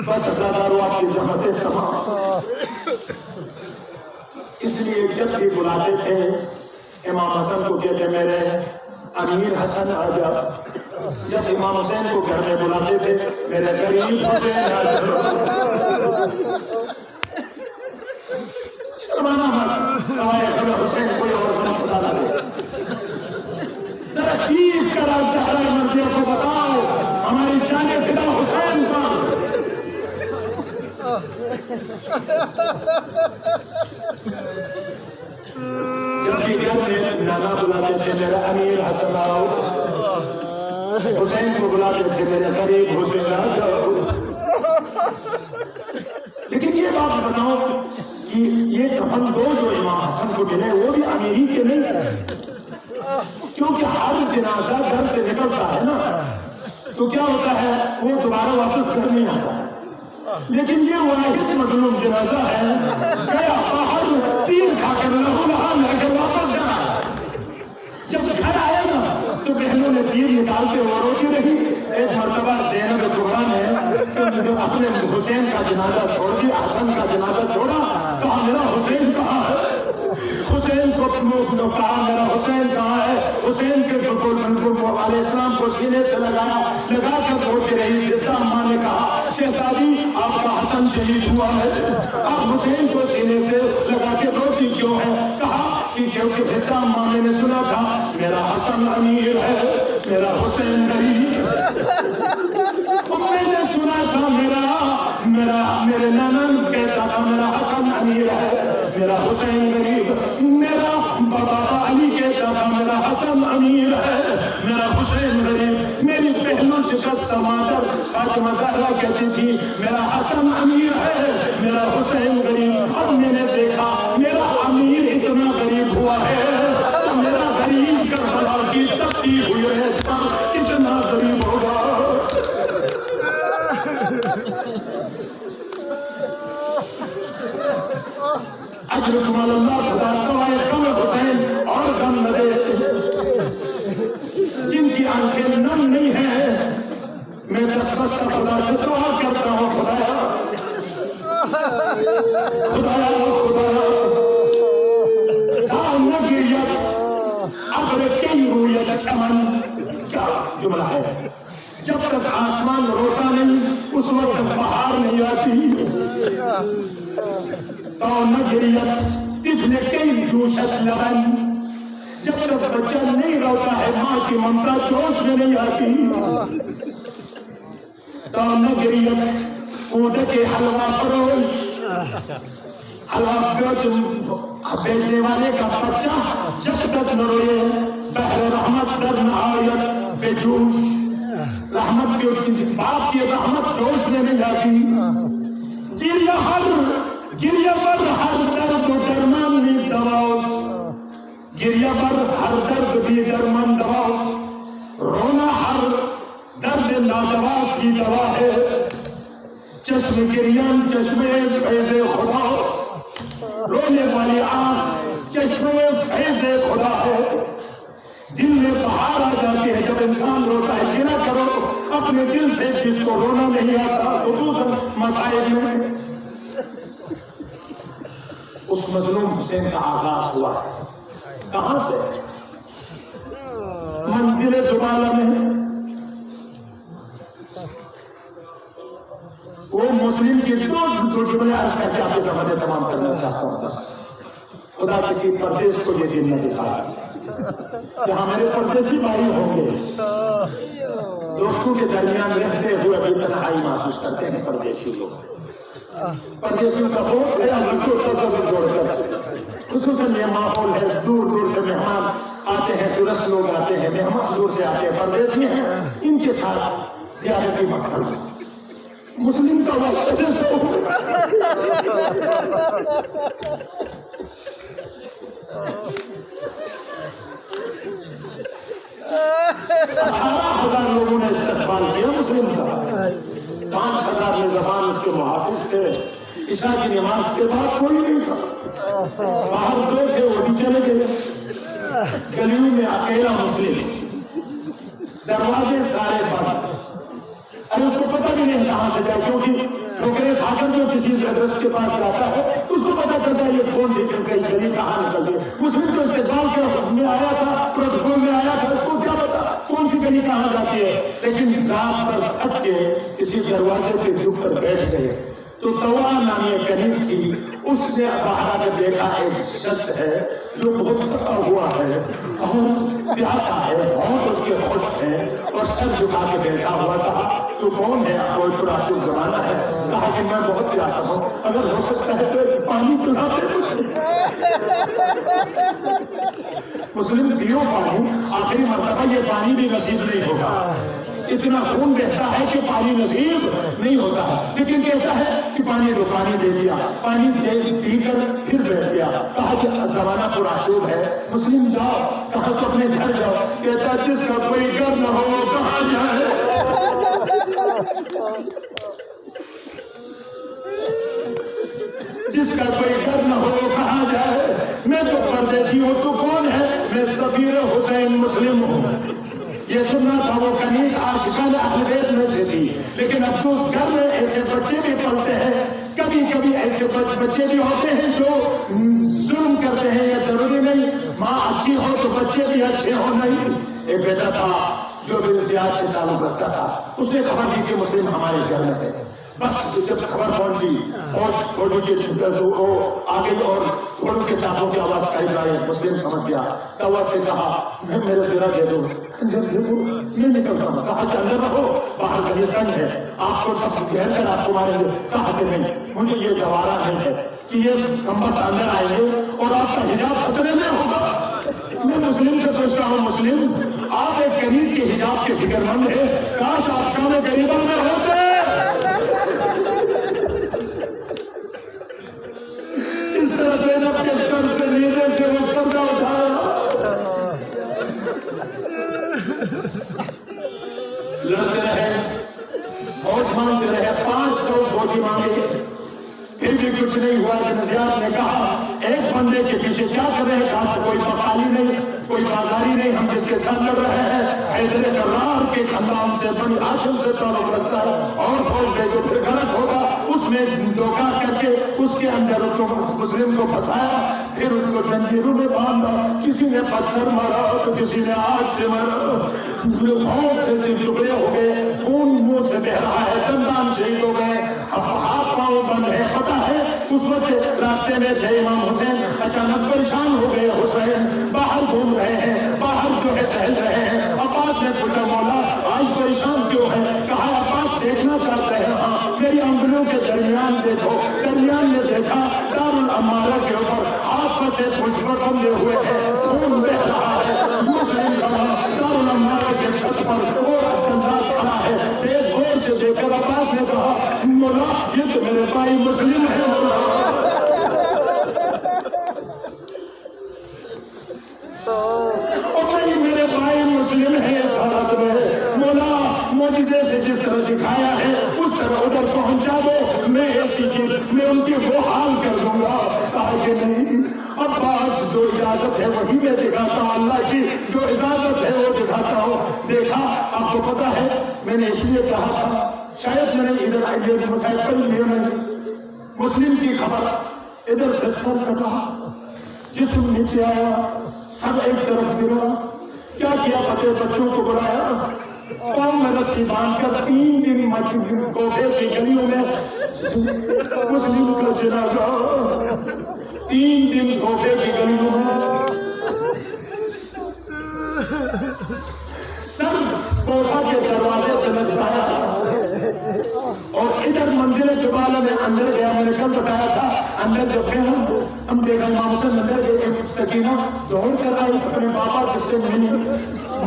بس ہزاروں آپ کی جماعتیں تمام. اس لیے جب بھی بلاتے تھے امام حسن کو کہتے میرے امیر حسن آ جا. جب امام حسین کو گھر میں بلاتے تھے میرے قریب حسین آ جا. شرمانا مت، سوائے خدا حسین کوئی اور بنا خدا نہ دے. ذرا چیخ کر آپ زہرا مرضیہ کو بتاؤ ہماری جان فدا حسین پر. جب بھی گھر میں نانا بلاتے تھے میرا امیر حسن آؤ، حسین کو بلاتے تھے میرے قریب حسین آ جاؤ. لیکن یہ بات بتاؤ کہ یہ کفن دو جو امام حسن کو ملے وہ بھی امیری کے نہیں تھے، کیونکہ ہر جنازہ گھر سے نکلتا ہے نا تو کیا ہوتا ہے وہ دوبارہ واپس گھر نہیں آتا ہے. لیکن یہ واحد مظلوم جنازہ ہے گیا باہر تیر کھا کر لہو لہان لے کر واپس جا. جب گھر آیا نا تو بہنوں نے تیر نکالتے ہوئے روتی رہی. ایک مرتبہ زینب کبریٰ نے اپنے حسین کا جنازہ چھوڑ دیا، حسن کا جنازہ چھوڑا. کہا میرا حسین کہاں ہے؟ حسین کو کہا میرا حسین کہاں ہے؟ حسین کے علیہ السلام کو سینے سے لگایا، لگا کر روتی رہی. فضا اماں نے کہا شہزادی آپ کا حسن شہید ہوا ہے، آپ حسین کو سینے سے لگا کے روتی کیوں ہے؟ کہا کہ کیونکہ فضا اماں میں نے سنا تھا میرا حسن امیر ہے میرا حسین غریب. میں نے سنا تھا میرے نانا کہتا تھا میرا حسن امیر ہے میرا حسین غریب. میرا بابا علی کہتا تھا میرا حسن امیر ہے میرا حسین غریب. میری پہلو شکست مادر فاطمہ زہرا کہتی تھی میرا حسن امیر ہے میرا حسین غریب. اب میں نے دیکھا میرا امیر اتنا غریب ہوا ہے تو میرا غریب کربلا کی تبدیل ہوئی ہے کتنا غریب ہوگا. اجرکم اللہ خدا سوائے کم حسین اور کم نہ دے. جن کی آنکھیں نم نہیں ہیں میں دستبست خدا سے دعا کرتا ہوں خدایا نگریت ابر کئی رویت چمن. کیا جملہ ہے؟ جب تک آسمان روتا نہیں اس وقت بہار نہیں آتی. تو نگریت طفل کئی جوشت لبن. جب تک بچہ نہیں روتا ہے ماں کی ممتا جوش میں نہیں آتی. تو نگریت کودک حلوہ فروش، حلوہ بیچنے والے کا بچہ جب تک نہ روئے بحر رحمت در نہ آیت بے جوش. رحمت کی باپ کی رحمت جوش میں نہیں آتی. گریہ پر ہر درد درمان بھی دواؤس، گریہ پر ہر درد بھی درمان دواؤس. رونا ہر درد نادوا کی دوا ہے. چشم گریان چشم فیض خداؤس. رونے والی آنکھ چشمے فیض خدا ہے. دل میں بہار آ جاتی ہے جب انسان روتا ہے. گلا کرو اپنے دل سے جس کو رونا نہیں آتا, خصوصاً مسائل میں. اس مظلوم حسین کا آغاز ہوا ہے کہاں سے؟ منزل زبالہ میں. وہ مسلم کی دو جملے عرض کر کے آپ کے سامنے تمام کرنا چاہتا ہوں. بس خدا کسی پردیس کو یہ دن نہ دکھائے کہ ہمارے پردیسی بھائی ہوں گے, دوستوں کے درمیان رہتے ہوئے بھی تنہائی محسوس کرتے ہیں پردیسی لوگ. پردیسیوں کا بہت خیال رکھو تصور جوڑ کر. خصوصاً یہ ماحول ہے, دور دور سے مہمان آتے ہیں, ٹورسٹ لوگ آتے ہیں, مہمان دور سے آتے ہیں, پردیسی ہیں, ان کے ساتھ زیادتی مت کرو. مسلم کا واسطہ ہزار لوگوں نے استقبال کیا مسلم کا. 5,000 میں زبان اس کے محافظ تھے. عشاء کی نماز کے بعد کوئی نہیں تھا. باہر 2 تھے, وہ بھی چلے گئے. گلیوں میں اکیلا مسلم, دروازے سارے بند. ارے اس کو پتہ بھی نہیں کہاں سے جائے, کیونکہ ٹھوکریں کھا کر جو کسی مدرسے کے پاس جاتا ہے اس کو پتہ چلتا ہے یہ کون سی گلی کہاں نکل گئی. مسلم تو استقبال کے میں آیا تھا, پروٹوکول میں آیا تھا, اس کو کیا پتا کون سی گلی کہاں جاتی ہے. لیکن رات پر تھک کے کسی دروازے پہ جھک کر بیٹھ گئے تو طوا نامی کنیز تھی. اس نے باہر آ کر دیکھا ایک شخص ہے جو بہت تھکا ہوا ہے اور پیاسا ہے, بہت اس کے خشک ہے اور سر جھکا کے بیٹھا ہوا تھا. تو کون ہے؟ کوئی پراشر زمانہ ہے. کہا کہ میں بہت پیاسا ہوں, اگر ہو سکتا ہے تو ایک پانی پلا دے. مسلم پیو پانی. آخری مرتبہ یہ پانی بھی نصیب نہیں ہوگا, اتنا خون بہتا ہے کہ پانی نصیب نہیں ہوتا ہے. لیکن کہتا ہے کہ پانی دو, پانی دے دیا, پانی پی کر پھر بیٹھ گیا. کہا کہ زمانہ پرآشوب ہے, مسلم جاؤ. کہا تو اپنے گھر جاؤ. کہتا جس کا کوئی گھر نہ ہو وہ کہاں جائے. جس کا کوئی گھر نہ ہو وہ کہاں جائے. میں تو پردیسی ہوں, تو کون ہے؟ میں سفیر حسین مسلم ہوں. یہ سننا تھا. وہ کنیز عاشقان اہل بیت میں سے تھی, لیکن افسوس گھر میں ایسے بچے بھی پلتے ہیں. کبھی کبھی ایسے بچے بھی ہوتے ہیں جو ظلم کرتے ہیں. یہ ضروری نہیں ماں اچھی ہو تو بچے بھی اچھے ہو نہیں. ایک بیٹا تھا جو بھی زیاد سے تعلق رکھتا تھا. اس نے خبر دی کہ مسلم ہمارے گھر میں ہے. بس جب خبر پہنچی فوجی کی آ گئی اور گھوڑوں کے ٹانپوں کی آواز قریب آئی. مسلم سمجھ گیا. توا سے کہا میرے زرا دے دو. میں نکلتا ہوں. کہا کہ اندر رہو, باہر گلی تنگ ہے, آپ کو سب گھیر کر آپ کو ماریں گے. کہا کہ نہیں, مجھے یہ گوارا نہیں ہے کہ یہ کمبخت اندر آئیں گے اور آپ کا حجاب خطرے میں ہوگا. میں مسلم سے پوچھتا ہوں, مسلم آپ ایک کنیز کے حجاب کے فکر مند ہے, کاش آپ شام غریبہ میں ہوتے. اس طرح زینب کے سر سے نیزے سے وہ پردہ اٹھایا. لڑتے رہے, فوج مانگتے رہے, 500 فوجی مانگے, پھر بھی کچھ نہیں ہوا. کہ نزیات نے کہا ایک بندے کے پیچھے کیا کر رہے ہیں. کہا کوئی بقالی نہیں, کوئی بازاری نہیں, ہم جس کے ساتھ لڑ رہے ہیں حیدر کرار کے خاندان سے, بنی ہاشم سے تعلق رکھتا ہے, اور فوج دے جو پھر غلط ہوگا. اس نے دھوکہ کر کے اس کے اندر مسلم کو پھنسایا, پھر اس کو زنجیروں میں باندھا. کسی نے پتھر مارا تو کسی نے آگ سے مارا. ٹکڑے ہو گئے, خون منہ سے بہ رہا ہے, دندان شہید ہو گئے, اب ہاتھ پاؤں بند ہے. پتہ ہے اس وقت راستے میں تھے امام حسین, اچانک پریشان ہو گئے. حسین باہر گھوم رہے ہیں, باہر جو ہے ٹہل رہے ہیں. عباس نے پوچھا مولا آج پریشان کیوں ہے؟ کہا عباس دیکھنا چاہتے ہیں. ہاں میری انگلیوں کے درمیان دیکھو. درمیان نے دیکھا دارالعمارہ کے اوپر ہاتھ پسے مجھ پر بندھے ہوئے ہیں, خون بہ رہا ہے. مسلم کھڑا دارالعمارہ کے چھت پر اور عبداللہ کھڑا ہے. ایک غور سے دیکھ کر عباس نے کہا مولا یہ تو میرے بھائی مسلم ہے. میرے بھائی مسلم ہے اس حالت میں. مولا معجزے سے جس طرح دکھایا ہے اس طرح ادھر پہنچا دو. میں ایسی کی میں ان کے وہ حال کر دوں گا. کہا کہ نہیں عباس جو اجازت ہے وہی میں دکھاتا ہوں, اللہ کی جو اجازت ہے وہ دکھاتا ہوں. دیکھا آپ کو پتا ہے میں نے اس لیے کہا تھا, شاید میں نے ادھر یہ مسائل پڑھ لیے, میں مسلم کی خبر ادھر سے سر کٹا, جسم نیچے آیا, سب ایک طرف گرا. کیا کیا پتے بچوں کو بلایا, پاؤں میں رسی باندھ کر 3 دن کوفے کی گلیوں میں مسلم کا جنازہ, 3 دن کوفے کی گلیوں میں سب کوفہ کے دروازے پہ لٹکایا. اور ادھر منزل جبالہ میں اندر گیا, میں نے کل بتایا تھا. اندر جب گیا ہم دیکھا امام حسین اندر گئے, سکینہ دوڑ کر آئی اپنے بابا کس سے ملی,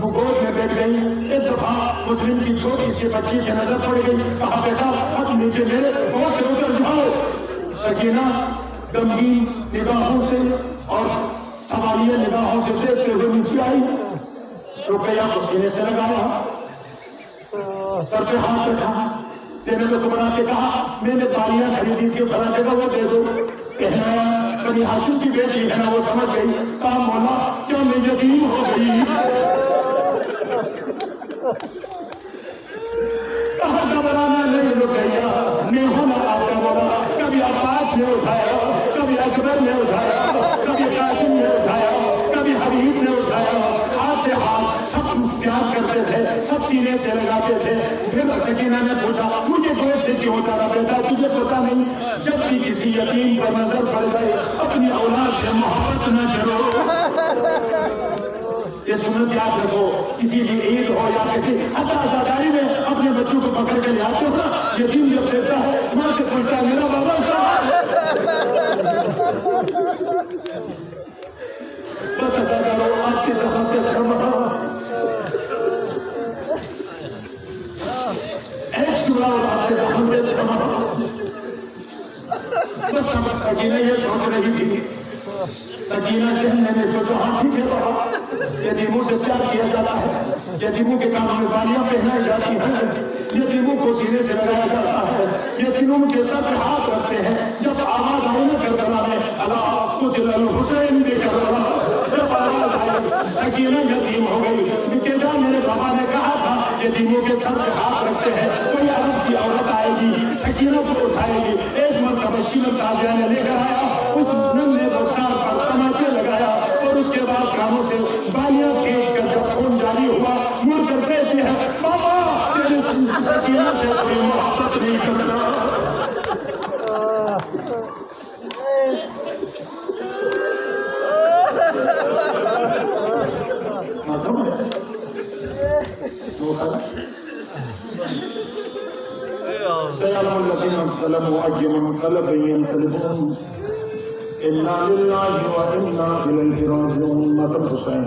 گود میں بیٹھ گئی. ایک دفعہ مسلم کی چھوٹی سی بچی کی نظر پڑ گئی, کہا بیٹا اب نیچے میرے گود سے اتر جاؤ. سکینہ غمگین نگاہوں سے اور سوالیہ نگاہوں سے دیکھتے ہوئے نیچے آئی. رقیہ کو سینے سے لگایا, سر پہ ہاتھ رکھا, زینب کبریٰ سے کہا میں نے بالیاں خریدی تھی فلاں جگہ وہ دے دو. کہنا بنی ہاشم کی بیٹی ہے نا, وہ سمجھ گئی. کہا مولا کیا میں یتیم ہو گئی؟ کہا گھبرانا نہیں رقیہ, میں ہوں نا آپ کا مولا. کبھی عباس نے اٹھایا, کبھی اکبر نے اٹھایا, کبھی قاسم نے اٹھایا, کبھی حبیب نے اٹھایا. ہاتھ سے ہاتھ سب پیار کرتے تھے, سب سینے سے لگاتے تھے. پھر سکینہ نے پوچھا مجھے گود سے کیوں اتارا بیٹا؟ تجھے پتا نہیں جب بھی کسی یتیم پر نظر پڑ جائے اپنی اولاد سے محبت نہ کرو. یہ سنت یاد رکھو, کسی بھی عید ہو یا کسی حتی عزاداری میں اپنے بچوں کو پکڑ کے لے آتے ہو نا, یتیم جب دیکھتا ہے ماں سے پوچھتا ہے میرا بابا کہاں ہے؟ بس عزادارو آپ کی زخم پہ تھما, ایک شورا اور آپ کے زخم پہ تھما. بس سکینہ یہ سوچ رہی تھی, سکینہ ذہن میں نے سوچا ہاں ٹھیک ہے بابا, یتیموں سے پیار کیا جاتا ہے, یتیموں کے کانوں میں بالیاں پہنائی جاتی ہیں, یتیموں کو سینے سے لگایا جاتا ہے, یتیموں کے سر پہ ہاتھ رکھتے ہیں. جب آواز آئی نا کربلا میں اللہ قتل الحسین بے کربلا, جب آواز آئی سکینہ یتیم ہو گئی. کہ جا میرے بابا نے کہا تھا یتیموں کے سر پہ ہاتھ رکھتے ہیں, کوئی عرب کی عورت آئے گی سکینہ کو اٹھائے گی. ایک مرتبہ شیخ تازیہ نے لے کر آیا, اس ننھے رخسار پر تماچے لگایا اور اس کے بعد کانوں سے بالیاں کھینچ کر جب خون جاری ہوا مڑ کر کہتے ہیں بابا تیرے سکینہ سے کوئی محبت نہیں کرتا. سيعلم الذين ظلموا أي منقلب ينقلبون إنا لله وإنا إليه راجعون. ماتم حسین